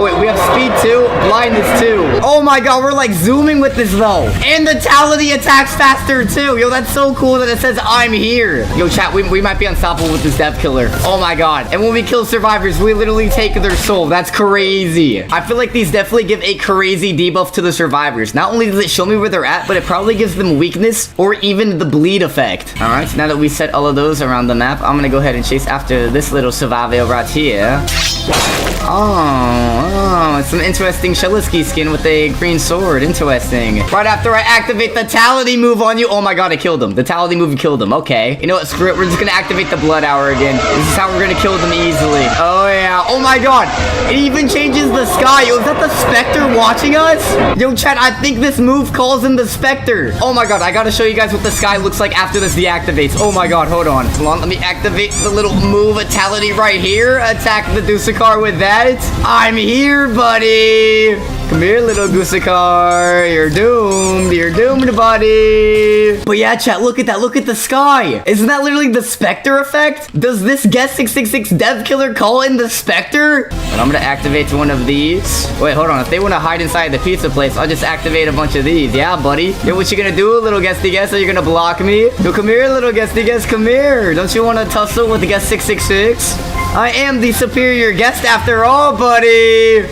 Wait, we have speed 2, blindness 2. Oh my god, we're like zooming with this though. And the Tality attacks faster too. Yo, that's so cool that it says I'm here. Yo, chat, we might be unstoppable with this dev killer. Oh my god. And when we kill survivors, we literally take their soul. That's crazy. I feel like these definitely give a crazy debuff to the survivors. Not only does it show me where they're at, but it probably gives them weakness or even the bleed effect. All right, so now that we set all of those around the map, I'm gonna go ahead and chase after this little survivor right here. Oh, it's some interesting Shellisky skin with a green sword. Interesting. Right after I activate the Tality move on you. Oh my god, I killed him. The Tality move killed him. Okay. You know what? Screw it. We're just gonna activate the blood hour again. This is how we're gonna kill them easily. Oh yeah. Oh my god. It even changes the sky. Yo, is that the Spectre watching us? Yo, chat, I think this move calls in the Spectre. Oh my god, I gotta show you guys what the sky looks like after this deactivates. Oh my god, hold on. Hold on, let me activate the little move Tality right here. Attack the Dusakar with that. I'm here, buddy. Come here, little Goosecar. You're doomed. You're doomed, buddy. But yeah, chat, look at that. Look at the sky. Isn't that literally the Spectre effect? Does this guest 666 dev killer call in the Spectre? But I'm gonna activate one of these. Wait, hold on. If they want to hide inside the pizza place, I'll just activate a bunch of these. Yeah, buddy. Yo, what you gonna do, little guesty guest? Are you gonna block me? Yo, come here, little guesty guest. Come here. Don't you want to tussle with the guest 666? I am the superior guest after all, buddy.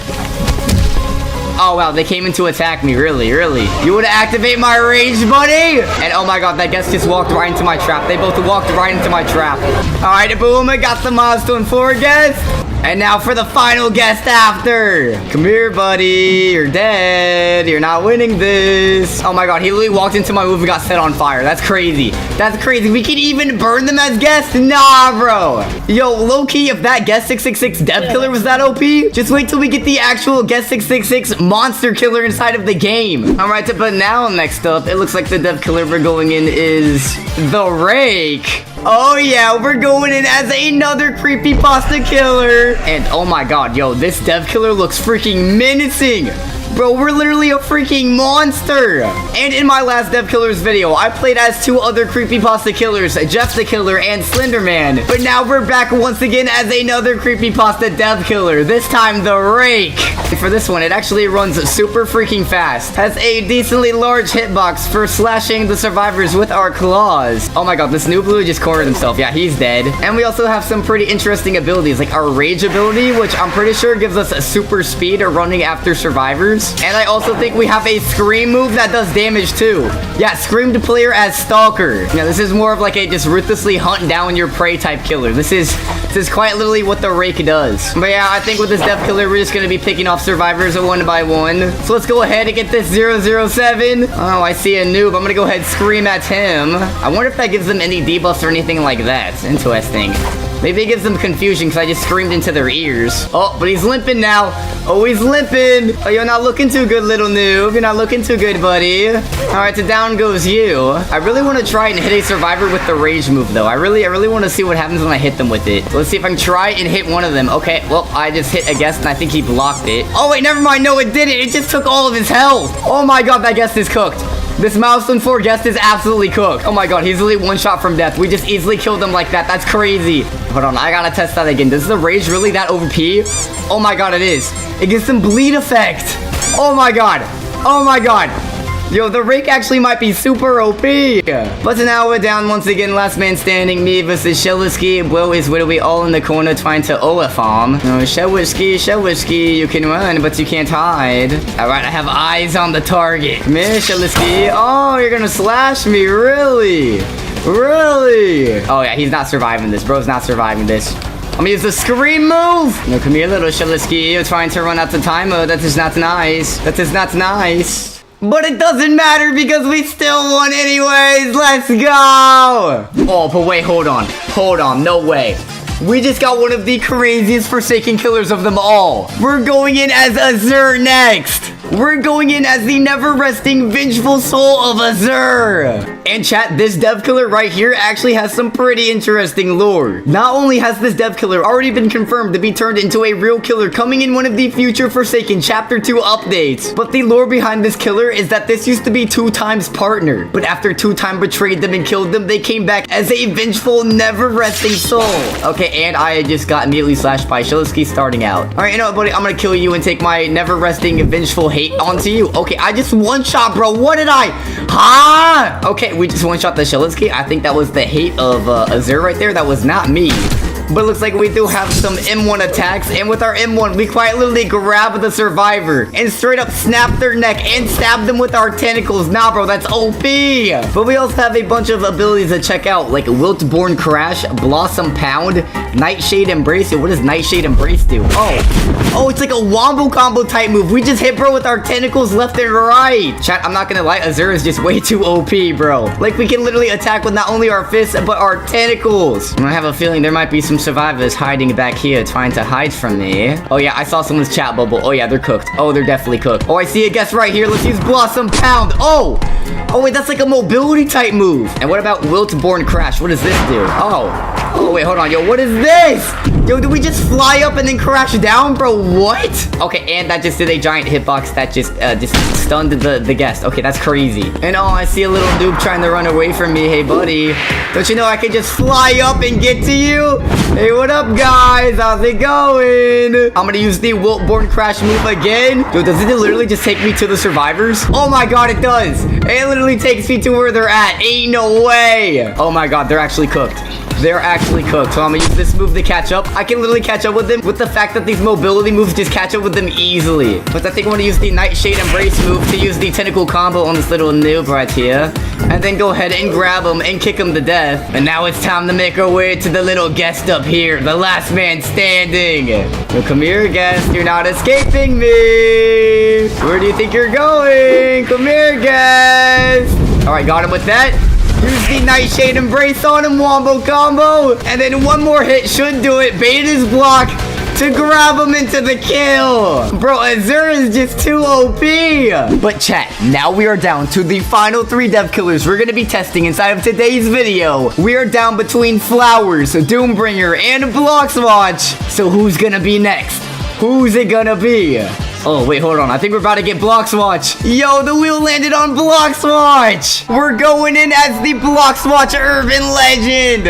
Oh, wow, they came in to attack me. Really? You want to activate my rage, buddy? And oh my god, that guest just walked right into my trap. They both walked right into my trap. All right, boom, I got the milestone 4 guest. And now for the final guest after. Come here, buddy. You're dead. You're not winning this. Oh my god, he literally walked into my move and got set on fire. That's crazy. That's crazy. We can even burn them as guests? Nah, bro. Yo, low-key, if that guest 666 dev killer was that OP, just wait till we get the actual guest 666 monster killer inside of the game. All right, but now next up, it looks like the dev killer we're going in is the Rake. Oh yeah, we're going in as another creepypasta killer. And oh my god, yo, this dev killer looks freaking menacing. Bro, we're literally a freaking monster. And in my last Dev Killers video, I played as 2 other creepypasta killers, Jeff the Killer and Slenderman. But now we're back once again as another creepypasta Dev Killer, this time the Rake. For this one, it actually runs super freaking fast. Has a decently large hitbox for slashing the survivors with our claws. Oh my god, this new blue just cornered himself. Yeah, he's dead. And we also have some pretty interesting abilities, like our rage ability, which I'm pretty sure gives us a super speed running after survivors. survivors. And I also think we have a scream move that does damage too. Yeah, scream to player as stalker. Now this is more of like a just ruthlessly hunt down your prey type killer. This is quite literally what the rake does. But yeah, I think with this death killer, we're just gonna be picking off survivors one by one. So let's go ahead and get this 007. Oh, I see a noob. I'm gonna go ahead and scream at him. I wonder if that gives them any debuffs or anything like that. Interesting. Maybe it gives them confusion because I just screamed into their ears. Oh, but he's limping now. Oh, he's limping. Oh, you're not looking too good, little noob. You're not looking too good, buddy. All right, so down goes you. I really want to try and hit a survivor with the rage move, though. I really want to see what happens when I hit them with it. So let's see if I can try and hit one of them. Okay, well, I just hit a guest, and I think he blocked it. Oh, wait, never mind. No, it didn't. It just took all of his health. Oh, my God, that guest is cooked. This milestone 4 guest is absolutely cooked. Oh my God, he's literally one shot from death. We just easily killed him like that. That's crazy. Hold on, I gotta test that again. Does the rage really that OP? Oh my God, it is. It gives some bleed effect. Oh my God. Oh my God. Yo, the rake actually might be super OP. But now we're down once again. Last man standing. Me versus Shellisky. Will is literally all in the corner trying to farm. Oh, Shellisky, you can run, but you can't hide. Alright, I have eyes on the target. Come here, Shellisky. Oh, you're gonna slash me, really? Really? Oh yeah, he's not surviving this. Bro's not surviving this. I'm gonna use the scream move. No, come here, little Shellisky. You're trying to run out the timer. That is not nice. That is not nice. But it doesn't matter because we still won anyways. Let's go. Oh, but wait, hold on. Hold on. No way. We just got one of the craziest Forsaken killers of them all. We're going in as Azur next. We're going in as the never-resting vengeful soul of Azur. And chat, this dev killer right here actually has some pretty interesting lore. Not only has this dev killer already been confirmed to be turned into a real killer coming in one of the future Forsaken Chapter 2 updates, but the lore behind this killer is that this used to be 2Time's partner. But after 2Time betrayed them and killed them, they came back as a vengeful, never-resting soul. Okay, and I just got immediately slashed by Shellisky starting out. All right, you know what, buddy? I'm gonna kill you and take my never-resting, vengeful hate onto you. Okay, I just one-shot, bro. What did I? Ha! Okay, we just one-shot the Shellisky. I think that was the hate of Azur right there. That was not me. But it looks like we do have some M1 attacks. And with our M1, we quite literally grab the survivor and straight up snap their neck and stab them with our tentacles. Nah, bro, that's OP. But we also have a bunch of abilities to check out, like Wiltborn Crash, Blossom Pound, Nightshade Embrace. What does Nightshade Embrace do? Oh, it's like a wombo combo type move. We just hit bro with our tentacles left and right. Chat, I'm not gonna lie, Azur is just way too OP, bro. Like, we can literally attack with not only our fists, but our tentacles. And I have a feeling there might be some survivors hiding back here trying to hide from me. Oh yeah, I saw someone's chat bubble. Oh yeah, they're cooked. Oh, they're definitely cooked. Oh, I see a guest right here. Let's use Blossom Pound. Oh wait, that's like a mobility type move. And what about Wiltborn Crash? What does this do? Oh wait, hold on, yo, what is this? Yo, did we just fly up and then crash down, bro? What? Okay, and that just did a giant hitbox that just stunned the guest. Okay, that's crazy. And oh, I see a little noob trying to run away from me. Hey, buddy, don't you know I can just fly up and get to you? Hey, what up, guys? How's it going? I'm gonna use the Wiltborn Crash move again. Yo, does it literally just take me to the survivors? Oh my God, it does. It literally takes me to where they're at. Ain't no way. Oh my God, they're actually cooked. They're actually cooked. So I'm gonna use this move to catch up. I can literally catch up with them with the fact that these mobility moves just catch up with them easily. But I think I'm gonna use the Nightshade Embrace move to use the tentacle combo on this little noob right here. And then go ahead and grab him and kick him to death. And now it's time to make our way to the little guest up here. The last man standing. So come here, guest. You're not escaping me. Where do you think you're going? Come here, guest. All right, got him with that. Use the Nightshade Embrace on him, wombo combo. And then one more hit should do it. Bait his block to grab him into the kill. Bro, Azur is just too OP. But chat, now we are down to the final 3 dev killers we're going to be testing inside of today's video. We are down between Flowers, Doombringer, and Bloxwatch. So who's going to be next? Who's it going to be? Oh, wait, hold on. I think we're about to get Bloxwatch. Yo, the wheel landed on Bloxwatch. We're going in as the Bloxwatch Urban Legend.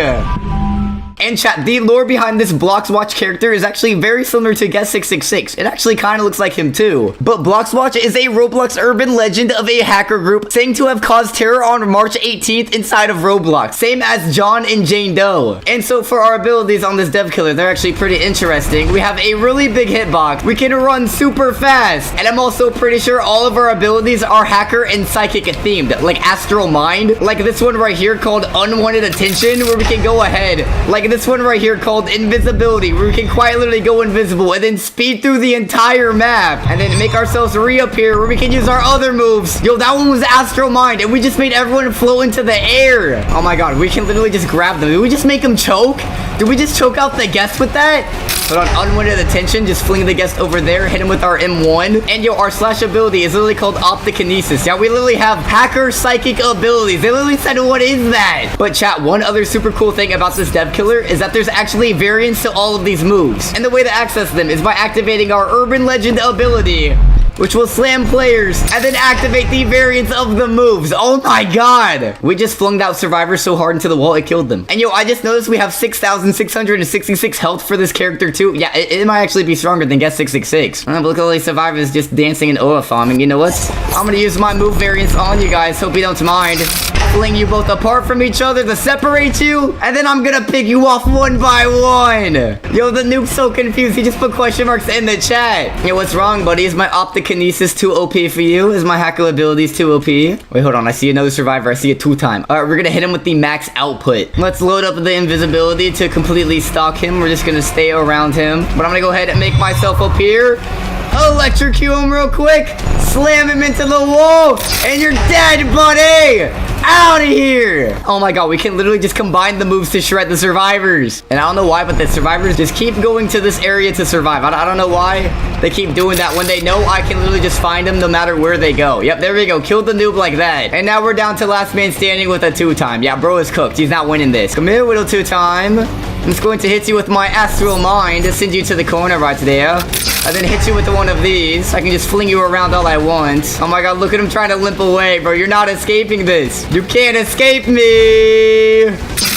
And chat, the lore behind this Blox Watch character is actually very similar to Guess 666. It actually kind of looks like him too. But Blox Watch is a Roblox urban legend of a hacker group saying to have caused terror on March 18th inside of Roblox, same as John and Jane Doe. And so for our abilities on this dev killer, they're actually pretty interesting. We have a really big hitbox. We can run super fast. And I'm also pretty sure all of our abilities are hacker and psychic themed, like Astral Mind, like this one right here called Unwanted Attention, where we can go ahead, like this one right here called Invisibility, where we can quite literally go invisible and then speed through the entire map and then make ourselves reappear, where we can use our other moves. Yo, that one was Astral Mind, and we just made everyone float into the air. Oh my god, we can literally just grab them. Did we just make them choke? Did we just choke out the guest with that? Hold on, Unwanted Attention, just fling the guest over there, hit him with our M1. And yo, our slash ability is literally called Optokinesis. Yeah, we literally have hacker psychic abilities. They literally said, what is that? But chat, one other super cool thing about this dev killer is that there's actually variants to all of these moves. And the way to access them is by activating our urban legend ability, which will slam players and then activate the variants of the moves. Oh my god. We just flung that survivor so hard into the wall, it killed them. And yo, I just noticed we have 6,666 health for this character too. Yeah, it might actually be stronger than Guess 666. But look at all these survivors just dancing and OA farming. You know what? I'm gonna use my move variants on you guys. Hope you don't mind. Fling you both apart from each other to separate you, and then I'm gonna pick you off one by one. Yo, the noob's so confused. He just put question marks in the chat. Yo, what's wrong, buddy? Is my Optokinesis too OP for you? Is my hacker abilities too OP? Wait, hold on. I see another survivor. I see a 2-time. All right, we're gonna hit him with the max output. Let's load up the invisibility to completely stalk him. We're just gonna stay around him, but I'm gonna go ahead and make myself appear. Electrocute him real quick. Slam him into the wall, and you're dead, buddy. Out of here. Oh my god, we can literally just combine the moves to shred the survivors. And I don't know why, but the survivors just keep going to this area to survive. I don't know why they keep doing that when they know I can literally just find them no matter where they go. Yep, there we go. Killed the noob like that. And now we're down to last man standing with a 2-time. Yeah, bro is cooked. He's not winning this. Come here, little 2-time. I'm just going to hit you with my Astral Mind to send you to the corner right there. And then hit you with one of these. I can just fling you around all I want. Oh my god, look at him trying to limp away, bro. You're not escaping this. You can't escape me.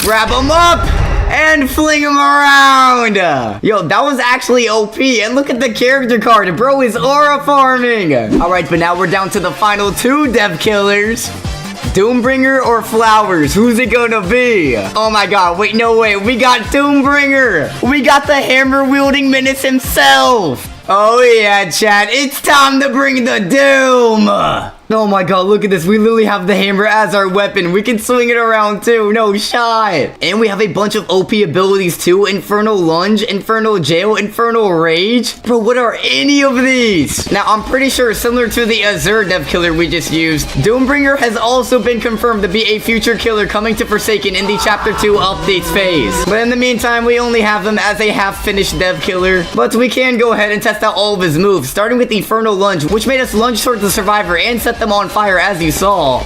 Grab him up and fling him around. Yo, that was actually OP. And look at the character card. Bro is aura farming. All right, but now we're down to the final 2 dev killers. Doombringer or Flowers? Who's it gonna be? Oh my god, wait, no way. We got Doombringer. We got the hammer-wielding menace himself. Oh yeah, chat. It's time to bring the doom. Oh my god, look at this. We literally have the hammer as our weapon. We can swing it around too. No shot. And we have a bunch of OP abilities too. Infernal Lunge, Infernal Jail, Infernal Rage. Bro, what are any of these? Now, I'm pretty sure similar to the Azure dev killer we just used, Doombringer has also been confirmed to be a future killer coming to Forsaken in the Chapter 2 updates phase. But in the meantime, we only have him as a half-finished dev killer. But we can go ahead and test out all of his moves, starting with Infernal Lunge, which made us lunge towards the survivor and set them on fire, as you saw.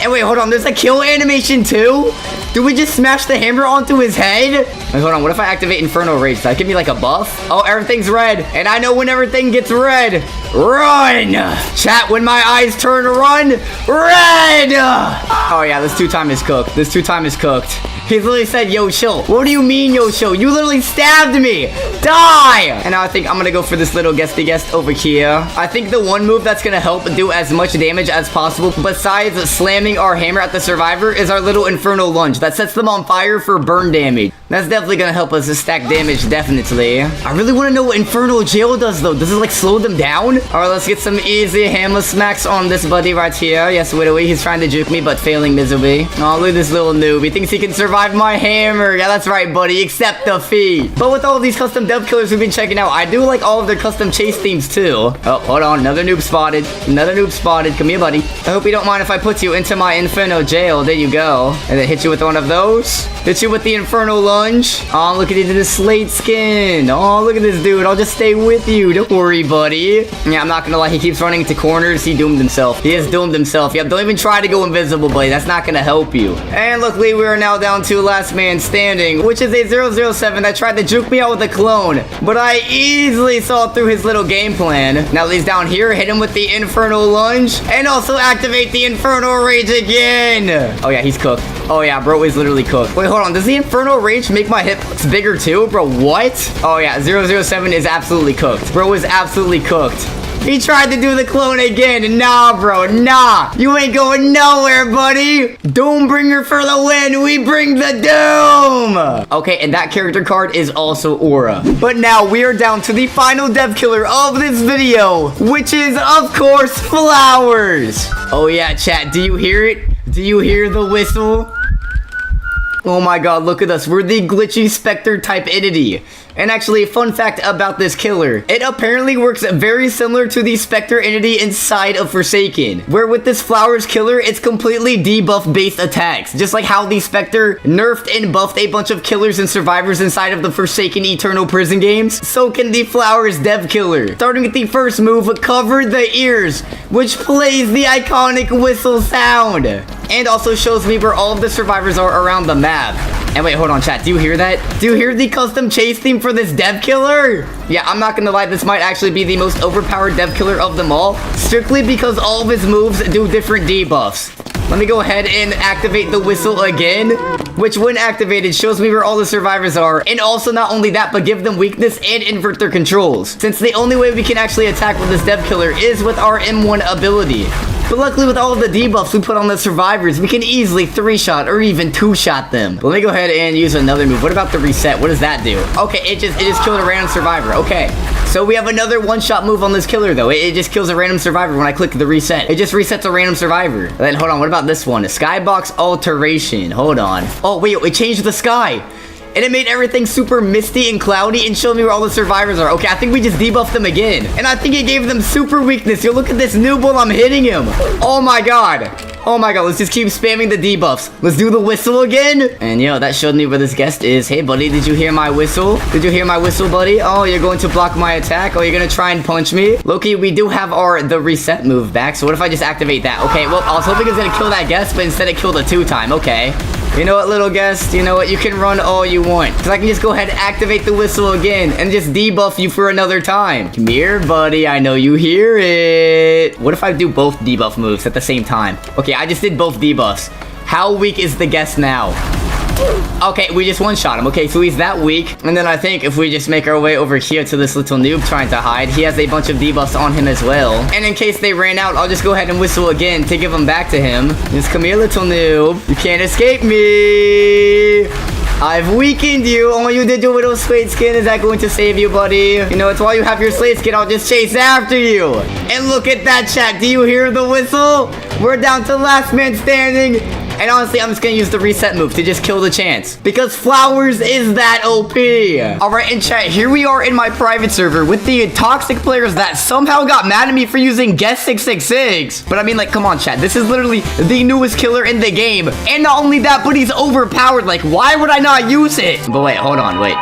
And wait, hold on, there's a kill animation too? Do we just smash the hammer onto his head? Wait, hold on, what if I activate Infernal Rage? Does that give me like a buff? Oh, everything's red. And I know when everything gets red. Run! Chat, when my eyes turn to run, red! Oh yeah, this 2-time is cooked. This 2-time is cooked. He literally said, yo, chill. What do you mean, yo, chill? You literally stabbed me. Die! And now I think I'm gonna go for this little guesty guest over here. I think the one move that's gonna help do as much damage as possible, besides slamming our hammer at the survivor, is our little Infernal Lunge. That sets them on fire for burn damage. That's definitely gonna help us to stack damage, definitely. I really wanna know what Infernal Jail does, though. Does it, like, slow them down? Alright, let's get some easy hammer smacks on this buddy right here. Yes, wait away. He's trying to juke me, but failing miserably. Oh, look at this little noob. He thinks he can survive my hammer. Yeah, that's right, buddy. Accept defeat. But with all of these custom dev killers we've been checking out, I do like all of their custom chase themes, too. Oh, hold on. Another noob spotted. Another noob spotted. Come here, buddy. I hope you don't mind if I put you into my Infernal Jail. There you go. And then hit you with one of those. Hit you with the Infernal Lunge. Oh, look at this slate skin. Oh, look at this dude. I'll just stay with you. Don't worry, buddy. Yeah, I'm not gonna lie. He keeps running into corners. He doomed himself. He has doomed himself. Yep, don't even try to go invisible, buddy. That's not gonna help you. And luckily, we are now down to last man standing, which is a 007 that tried to juke me out with a clone. But I easily saw through his little game plan. Now that he's down here, hit him with the Infernal Lunge. And also activate the Infernal Rage again. Oh, yeah, he's cooked. Oh, yeah, bro is literally cooked. Wait, hold on. Does the Inferno Rage make my hitbox bigger too? Bro, what? Oh, yeah, 007 is absolutely cooked. Bro is absolutely cooked. He tried to do the clone again. Nah, bro, nah. You ain't going nowhere, buddy. Doombringer for the win. We bring the doom. Okay, and that character card is also Aura. But now we are down to the final dev killer of this video, which is, of course, Flowers. Oh, yeah, chat. Do you hear it? Do you hear the whistle? Oh my god, look at us. We're the glitchy specter type entity. And actually, fun fact about this killer. It apparently works very similar to the specter entity inside of Forsaken. Where with this Flowers killer, it's completely debuff based attacks. Just like how the specter nerfed and buffed a bunch of killers and survivors inside of the Forsaken Eternal Prison games, so can the Flowers dev killer. Starting with the first move, Cover the Ears, which plays the iconic whistle sound. And also shows me where all of the survivors are around the map. And wait, hold on, chat. Do you hear that? Do you hear the custom chase theme for this dev killer? Yeah, I'm not gonna lie. This might actually be the most overpowered dev killer of them all. Strictly because all of his moves do different debuffs. Let me go ahead and activate the whistle again, which when activated shows me where all the survivors are. And also not only that, but give them weakness and invert their controls. Since the only way we can actually attack with this dev killer is with our M1 ability. But luckily with all of the debuffs we put on the survivors, we can easily 3-shot or even 2-shot them. But let me go ahead and use another move. What about the reset? What does that do? Okay, it just killed a random survivor. Okay, so we have another 1-shot move on this killer though. It just kills a random survivor when I click the reset. It just resets a random survivor. And then hold on, what about this one? A skybox alteration. Hold on. Oh wait, it changed the sky. And it made everything super misty and cloudy and showed me where all the survivors are. Okay, I think we just debuffed them again. And I think it gave them super weakness. Yo, look at this noob while I'm hitting him. Oh my god. Oh my god, let's just keep spamming the debuffs. Let's do the whistle again. And yo, that showed me where this guest is. Hey buddy, did you hear my whistle? Did you hear my whistle, buddy? Oh, you're going to block my attack? Oh, you're gonna try and punch me? Loki, we do have the reset move back. So what if I just activate that? Okay, well, I was hoping it was gonna kill that guest, but instead it killed a 2-time. Okay. You know what, little guest? You know what? You can run all you want. Because I can just go ahead and activate the whistle again and just debuff you for another time. Come here, buddy. I know you hear it. What if I do both debuff moves at the same time? Okay, I just did both debuffs. How weak is the guest now? Okay, we just 1-shot him. Okay, so he's that weak. And then I think if we just make our way over here to this little noob trying to hide, he has a bunch of debuffs on him as well. And in case they ran out, I'll just go ahead and whistle again to give them back to him. Just come here, little noob. You can't escape me. I've weakened you. All you did with those slate skin. Is that going to save you, buddy? You know, it's while you have your slate skin, I'll just chase after you. And look at that, chat. Do you hear the whistle? We're down to last man standing. And honestly, I'm just gonna use the reset move to just kill the chance. Because Flowers is that OP. Alright, and chat, here we are in my private server with the toxic players that somehow got mad at me for using Guest 666. But I mean, like, come on, chat. This is literally the newest killer in the game. And not only that, but he's overpowered. Like, why would I not use it? But wait, hold on, wait.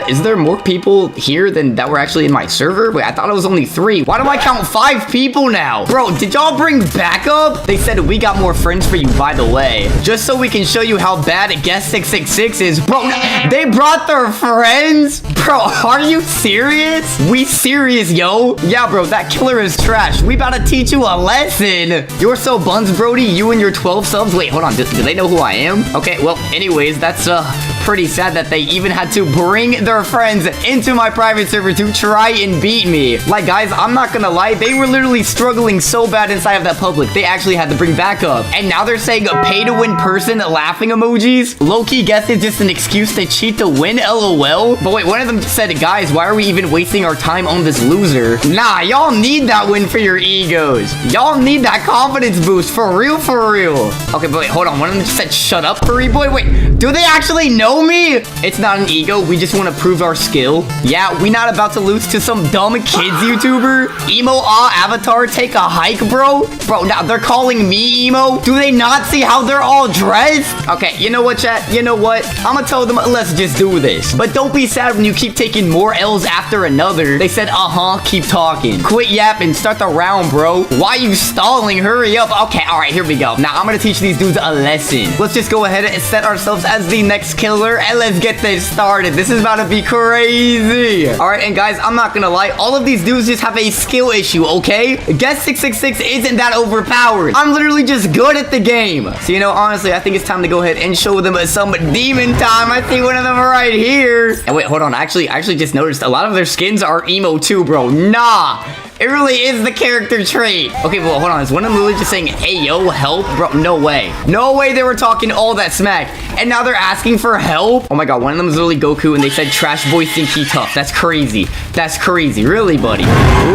Is there more people here than that were actually in my server? Wait, I thought it was only 3. Why do I count 5 people now? Bro, did y'all bring backup? They said we got more friends for you, by the way. Just so we can show you how bad Guest 666 is. Bro, they brought their friends? Bro, are you serious? We serious, yo? Yeah, bro, that killer is trash. We about to teach you a lesson. You're so buns, Brody. You and your 12 subs. Wait, hold on. Do they know who I am? Okay, well, anyways, that's pretty sad that they even had to bring their friends into my private server to try and beat me. Like, guys, I'm not gonna lie. They were literally struggling so bad inside of that public. They actually had to bring backup. And now they're saying a pay-to-win person laughing emojis. Low-key guess it's just an excuse to cheat to win, LOL. But wait, one of them said, guys, why are we even wasting our time on this loser? Nah, y'all need that win for your egos. Y'all need that confidence boost for real, for real. Okay, but wait, hold on. One of them just said, shut up, furry boy. Wait, do they actually know me? It's not an ego. We just want to prove our skill. Yeah, we not about to lose to some dumb kids YouTuber. Emo avatar take a hike, bro. Bro, now they're calling me emo. Do they not see how they're all dressed? Okay, you know what, chat? You know what? I'm gonna tell them, let's just do this. But don't be sad when you keep taking more L's after another. They said, keep talking. Quit yapping. Start the round, bro. Why you stalling? Hurry up. Okay, all right, here we go. Now, I'm gonna teach these dudes a lesson. Let's just go ahead and set ourselves as the next killer. alert, and let's get this started. This is about to be crazy. All right, and guys, I'm not gonna lie. All of these dudes just have a skill issue, okay? Guess 666 isn't that overpowered. I'm literally just good at the game. So, you know, honestly, I think it's time to go ahead and show them some demon time. I see one of them right here. And wait, hold on. I actually just noticed a lot of their skins are emo too, bro. Nah. It really is the character trait. Okay, well, hold on. Is one of them literally just saying, hey, yo, help? Bro, no way. No way they were talking all that smack. And now they're asking for help? Oh, my God. One of them is literally Goku, and they said, trash boy think he tough. That's crazy. That's crazy. Really, buddy?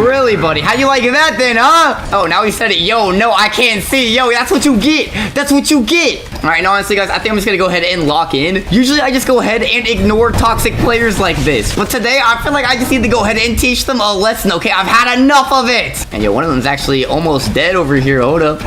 Really, buddy? How you like that then, huh? Oh, now he said it. Yo, no, I can't see. Yo, that's what you get. That's what you get. All right, and honestly, guys, I think I'm just going to go ahead and lock in. Usually, I just go ahead and ignore toxic players like this. But today, I feel like I just need to go ahead and teach them a lesson, okay? I've had enough of it. And yo, one of them's actually almost dead over here. Hold up.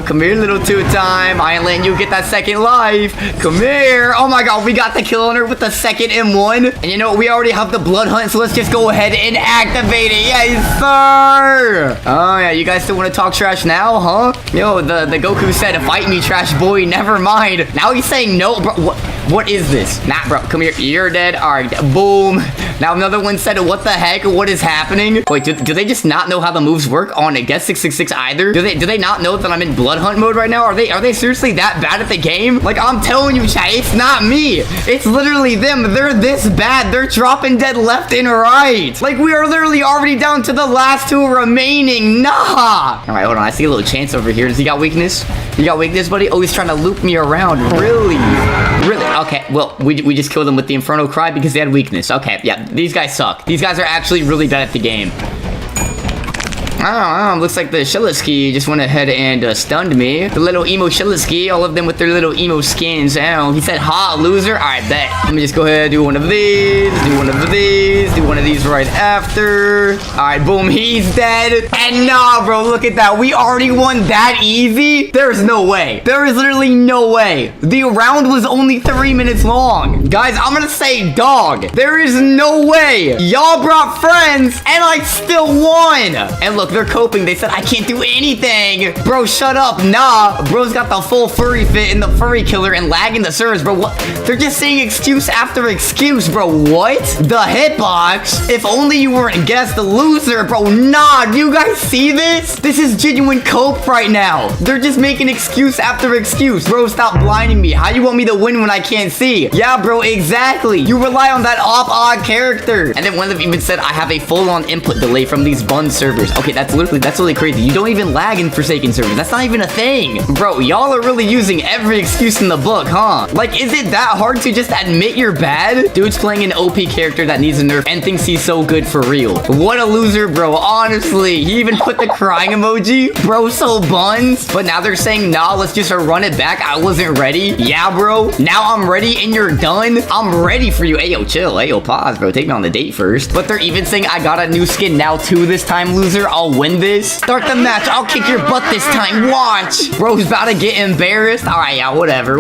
Come here, little two-time. I ain't letting you get that second life. Come here. Oh my God, we got the kill on her with the second M1. And you know what? We already have the blood hunt, so let's just go ahead and activate it. Yes, sir. Oh yeah, you guys still want to talk trash now, huh? Yo, the Goku said, fight me, trash boy. Never mind. Now he's saying no, bro. What is this? Nah, bro, come here. You're dead. All right, boom. Now another one said, what the heck? What is happening? Wait, do they just not know how the moves work on Guess 666 either? Do they not know that I'm in blood hunt mode right now? Are they seriously that bad at the game? Like, I'm telling you, chat, it's not me. It's literally them. They're this bad. They're dropping dead left and right. Like, we are literally already down to the last two remaining. Nah. All right, hold on. I see a little chance over here. Does he got weakness? You got weakness, buddy? Oh, he's trying to loop me around. Really? Really? Okay, well, we just killed them with the Inferno Cry because they had weakness. Okay, yeah, these guys suck. These guys are actually really bad at the game. Oh, looks like the Shillisky just went ahead and stunned me. The little emo Shillisky, all of them with their little emo skins. Oh, he said, ha, loser. All right, bet. Let me just go ahead and do one of these, do one of these, do one of these right after. All right, boom, he's dead. And nah, bro, look at that. We already won that easy? There's no way. There is literally no way. The round was only 3 minutes long. Guys, I'm gonna say dog. There is no way. Y'all brought friends, and I still won. And look, they're coping. They said I can't do anything. Bro, shut up. Nah, bro's got the full furry fit and the furry killer and lagging the servers, bro. What? They're just saying excuse after excuse, bro. What? The hitbox? If only you weren't guessed the loser, bro. Nah, do you guys see this? This is genuine cope right now. They're just making excuse after excuse. Bro, stop blinding me. How you want me to win when I can't see? Yeah, bro, exactly. You rely on that odd character. And then one of them even said I have a full-on input delay from these bun servers. Okay, that's really crazy. You don't even lag in Forsaken servers. That's not even a thing. Bro, y'all are really using every excuse in the book, huh? Like, is it that hard to just admit you're bad? Dude's playing an OP character that needs a nerf and thinks he's so good for real. What a loser, bro. Honestly, he even put the crying emoji. Bro, so buns. But now they're saying, nah, let's just run it back. I wasn't ready. Yeah, bro. Now I'm ready and you're done. I'm ready for you. Hey, yo, chill. Hey, yo, pause, bro. Take me on the date first. But they're even saying I got a new skin now too this time, loser. I'll win this. Start the match. I'll kick your butt this time. Watch. Bro's about to get embarrassed. All right, yeah, whatever.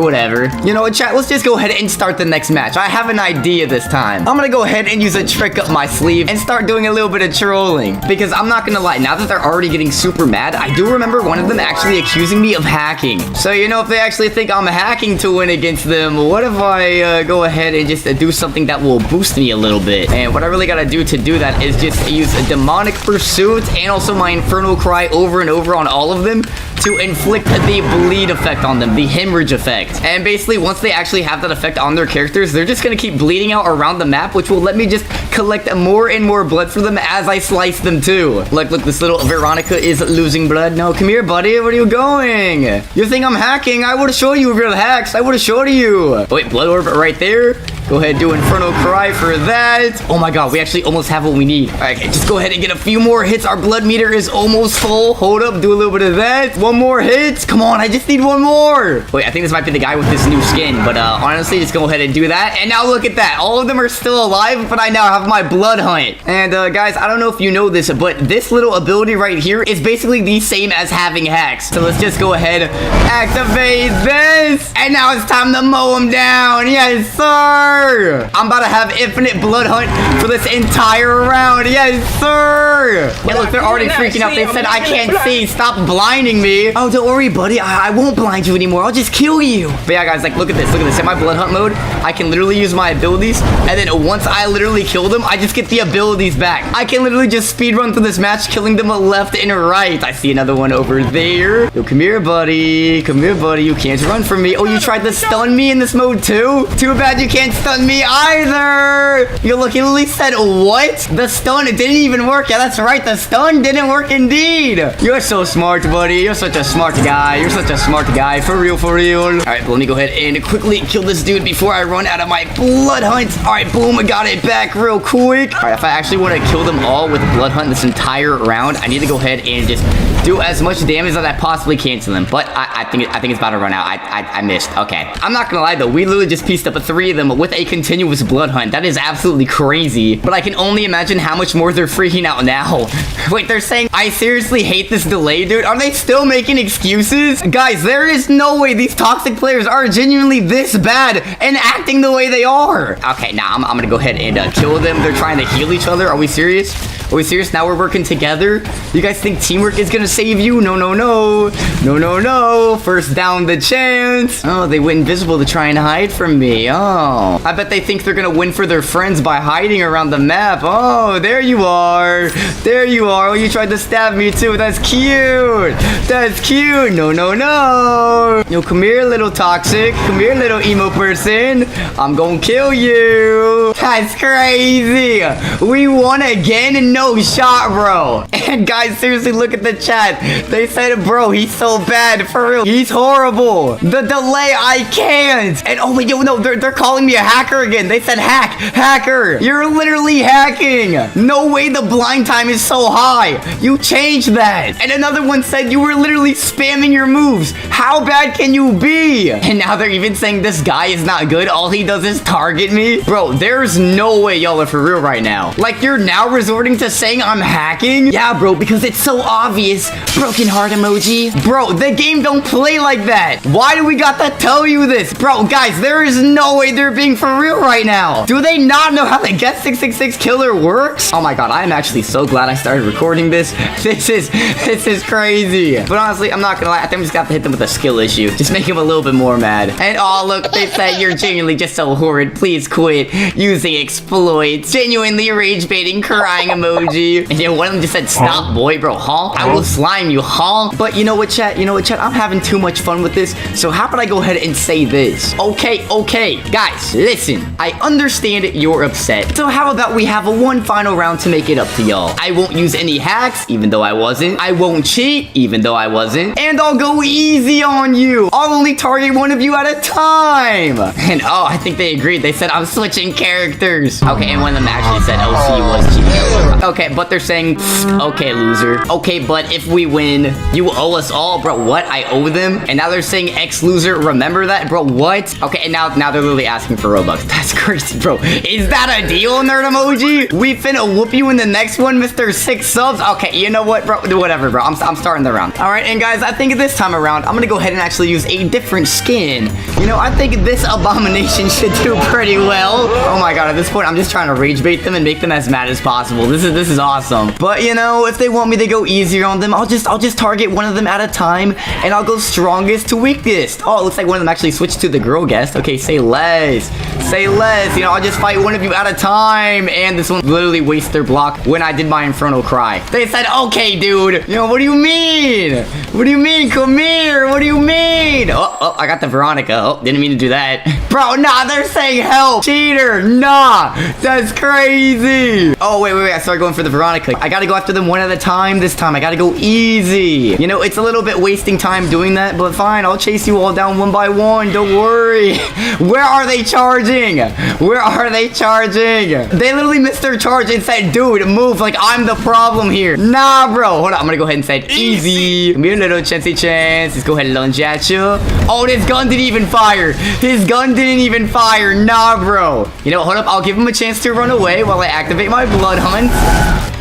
You know what, chat? Let's just go ahead and start the next match. I have an idea this time. I'm gonna go ahead and use a trick up my sleeve and start doing a little bit of trolling. Because I'm not gonna lie, now that they're already getting super mad, I do remember one of them actually accusing me of hacking. So, you know, if they actually think I'm hacking to win against them, what if I go ahead and just do something that will boost me a little bit? And what I really gotta do to do that is just use a demonic pursuit and also my Inferno Cry over and over on all of them to inflict the bleed effect on them, the hemorrhage effect. And basically, once they actually have that effect on their characters, they're just gonna keep bleeding out around the map, which will let me just collect more and more blood for them as I slice them too. Look, this little Veronica is losing blood. No, come here, buddy. Where are you going? You think I'm hacking? I would've showed you real hacks. I would've showed you. Wait, blood orb right there. Go ahead, do Inferno Cry for that. Oh my God, we actually almost have what we need. All right, just go ahead and get a few more hits. Our blood meter is almost full. Hold up, do a little bit of that. One more hit. Come on, I just need one more. Wait, I think this might be the guy with this new skin, but honestly, just go ahead and do that. And now look at that. All of them are still alive, but I now have my blood hunt. And guys, I don't know if you know this, but this little ability right here is basically the same as having hacks. So let's just go ahead, activate this. And now it's time to mow them down. Yes, sir. sir. I'm about to have infinite blood hunt for this entire round. Yes, sir. Yeah, look, they're already freaking out. They said I can't see. Stop blinding me. Oh, don't worry, buddy. I won't blind you anymore. I'll just kill you. But yeah, guys, like, look at this. Look at this. In my blood hunt mode, I can literally use my abilities. And then once I literally kill them, I just get the abilities back. I can literally just speed run through this match, killing them left and right. I see another one over there. Yo, come here, buddy. Come here, buddy. You can't run from me. Oh, you tried to stun me in this mode too? Too bad you can't stun me either. Yo, look, he literally said, what? The stun, it didn't even work. Yeah, that's right. The stun didn't work indeed. You're so smart, buddy. You're such a smart guy. You're such a smart guy. For real, for real. All right, let me go ahead and quickly kill this dude before I run out of my blood hunt. All right, boom. I got it back real quick. All right, if I actually want to kill them all with blood hunt this entire round, I need to go ahead and just do as much damage as I possibly can to them. But I think it's about to run out. I missed. Okay. I'm not gonna lie though. We literally just pieced up 3 of them with a continuous blood hunt. That is absolutely crazy. But I can only imagine how much more they're freaking out now. Wait, they're saying, I seriously hate this delay, dude. Are they still making excuses? Guys, there is no way these toxic players are genuinely this bad and acting the way they are. Okay, now I'm gonna go ahead and kill them. They're trying to heal each other. Are we serious? Are we serious? Now we're working together? You guys think teamwork is gonna save you? No, no, no. No, no, no. First down the chance. Oh, they went invisible to try and hide from me. Oh, I bet they think they're gonna win for their friends by hiding around the map. Oh, there you are. There you are. Oh, you tried to stab me too. That's cute. That's cute. No, no, no. Yo, come here, little toxic. Come here, little emo person. I'm gonna kill you. That's crazy. We won again and no shot, bro. And guys, seriously, look at the chat. They said, bro, he's so bad. For real. He's horrible. The delay, I can't. And oh, wait, yo, no, they're calling me a hacker again. They said hacker. You're literally hacking. No way the blind time is so high. You changed that. And another one said you were literally spamming your moves. How bad can you be? And now they're even saying this guy is not good. All he does is target me. Bro, there's no way y'all are for real right now. Like, you're now resorting to saying I'm hacking? Yeah, bro, because it's so obvious. Broken heart emoji. Bro, the game don't play like that. Why do we got to tell you this? Bro, guys, there is no way they're being for real right now. Do they not know how the Get 666 killer works? Oh my god, I am actually so glad I started recording this. This is crazy. But honestly, I'm not gonna lie. I think we just got to hit them with a skill issue. Just make him a little bit more mad. And oh, look, they said you're genuinely just so horrid. Please quit using exploits. Genuinely rage baiting crying emoji. And you know, one of them just said, stop, boy, bro, huh? I will slime you, huh? But you know what, chat? You know what, chat? I'm having too much fun with this. So how about I go ahead and say this? Okay, guys, listen. I understand you're upset. So how about we have one final round to make it up to y'all? I won't use any hacks, even though I wasn't. I won't cheat, even though I wasn't. And I'll go easy on you. I'll only target one of you at a time. And oh, I think they agreed. They said I'm switching characters. Okay, and one of them actually said OC was cheating. Okay, but they're saying, okay, loser. Okay, but if we win, you owe us all. Bro, what? I owe them? And now they're saying ex-loser. Remember that? Bro, what? Okay, and now they're literally asking for Robux. That's crazy, bro. Is that a deal, nerd emoji? We finna whoop you in the next one, Mr. 6 subs? Okay, you know what, bro? Whatever, bro. I'm starting the round. All right, and guys, I think this time around, I'm gonna go ahead and actually use a different skin. You know, I think this abomination should do pretty well. Oh my god, at this point, I'm just trying to rage bait them and make them as mad as possible. This is awesome. But you know, if they want me to go easier on them, I'll just target one of them at a time, and I'll go strongest to weakest. Oh, it looks like one of them actually switched to the girl guest. Okay, say less. Say less. You know, I'll just fight one of you at a time. And this one literally wastes their block when I did my infernal cry. They said, okay, dude. You know, what do you mean? What do you mean? Come here. What do you mean? Oh, I got the Veronica. Oh, didn't mean to do that. Bro, nah, they're saying help. Cheater. Nah, that's crazy. Oh, wait. I started going for the Veronica. I gotta go after them one at a time this time. I gotta go easy. You know, it's a little bit wasting time doing that, but fine. I'll chase you all down one by one. Don't worry. Where are they charging? Where are they charging? They literally missed their charge and said, dude, move like I'm the problem here. Nah, bro. Hold on. I'm gonna go ahead and say easy. Come here, little chancey chance. Let's go ahead and lunge at you. Oh, this gun didn't even fire. His gun didn't even fire. Nah, bro. You know, hold up. I'll give him a chance to run away while I activate my blood hunt.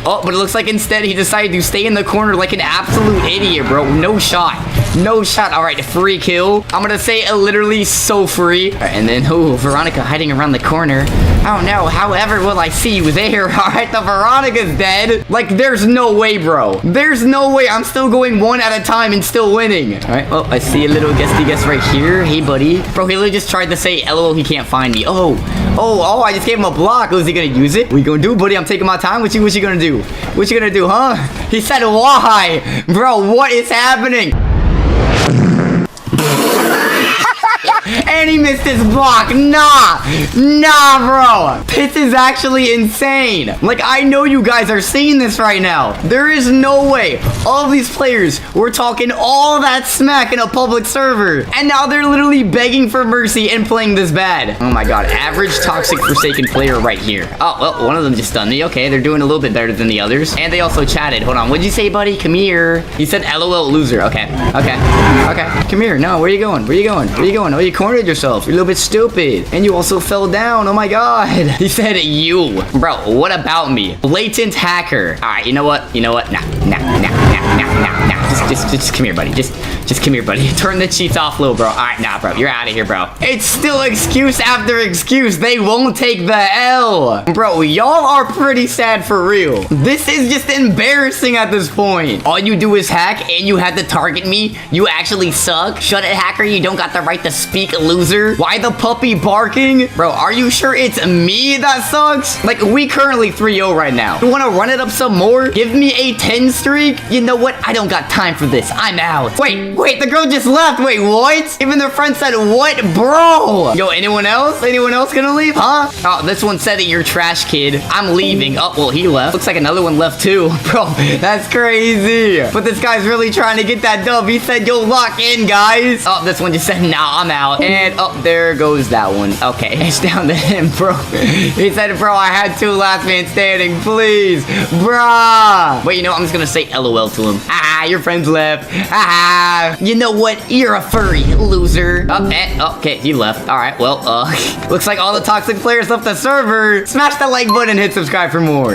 Oh, but it looks like instead he decided to stay in the corner like an absolute idiot, bro. No shot. No shot. All right, free kill. I'm gonna say literally so free. All right, and then, oh, Veronica hiding around the corner. Oh no, however will I see you there? All right, the Veronica's dead. Like, there's no way, bro. There's no way. I'm still going one at a time and still winning. All right, well, I see a little guesty guess right here. Hey, buddy. Bro, he literally just tried to say, LOL, he can't find me. Oh, I just gave him a block. Was he gonna use it? What you gonna do, buddy? I'm taking my time. What you gonna do? What you gonna do, huh? He said, why? Bro, what is happening? And he missed his block. Nah, bro. This is actually insane. Like, I know you guys are seeing this right now. There is no way all of these players were talking all that smack in a public server, and now they're literally begging for mercy and playing this bad. Oh my god, average toxic forsaken player right here. Oh, well, one of them just stunned me. Okay, they're doing a little bit better than the others. And they also chatted. Hold on, what'd you say, buddy? Come here. He said LOL loser. Okay. Come here. No, where you going? Oh, you cornered yourself. You're a little bit stupid. And you also fell down. Oh my god. He said you. Bro, what about me? Blatant hacker. Alright, you know what? Nah. Just come here, buddy. Just come here, buddy. Turn the cheats off, little bro. Alright, nah, bro. You're out of here, bro. It's still excuse after excuse. They won't take the L. Bro, y'all are pretty sad for real. This is just embarrassing at this point. All you do is hack and you had to target me. You actually suck. Shut it, hacker. You don't got the right to speak, loser. Why the puppy barking? Bro, are you sure it's me that sucks? Like, we currently 3-0 right now. You want to run it up some more? Give me a 10 streak? You know what? I don't got time for this. I'm out. Wait, the girl just left. Wait, what? Even their friend said, what? Bro. Yo, anyone else? Anyone else gonna leave? Huh? Oh, this one said that you're trash, kid. I'm leaving. Oh, well, he left. Looks like another one left too. Bro, that's crazy. But this guy's really trying to get that dub. He said, yo, lock in, guys. Oh, this one just said, nah, I'm out. And, oh, there goes that one. Okay, it's down to him, bro. He said, bro, I had 2 last man standing. Please, bruh. Wait, you know, I'm just gonna say LOL to him. Ah, your friends left. Ah, you know what? You're a furry, loser. Oh, okay, he left. All right, well, looks like all the toxic players left the server. Smash that like button and hit subscribe for more.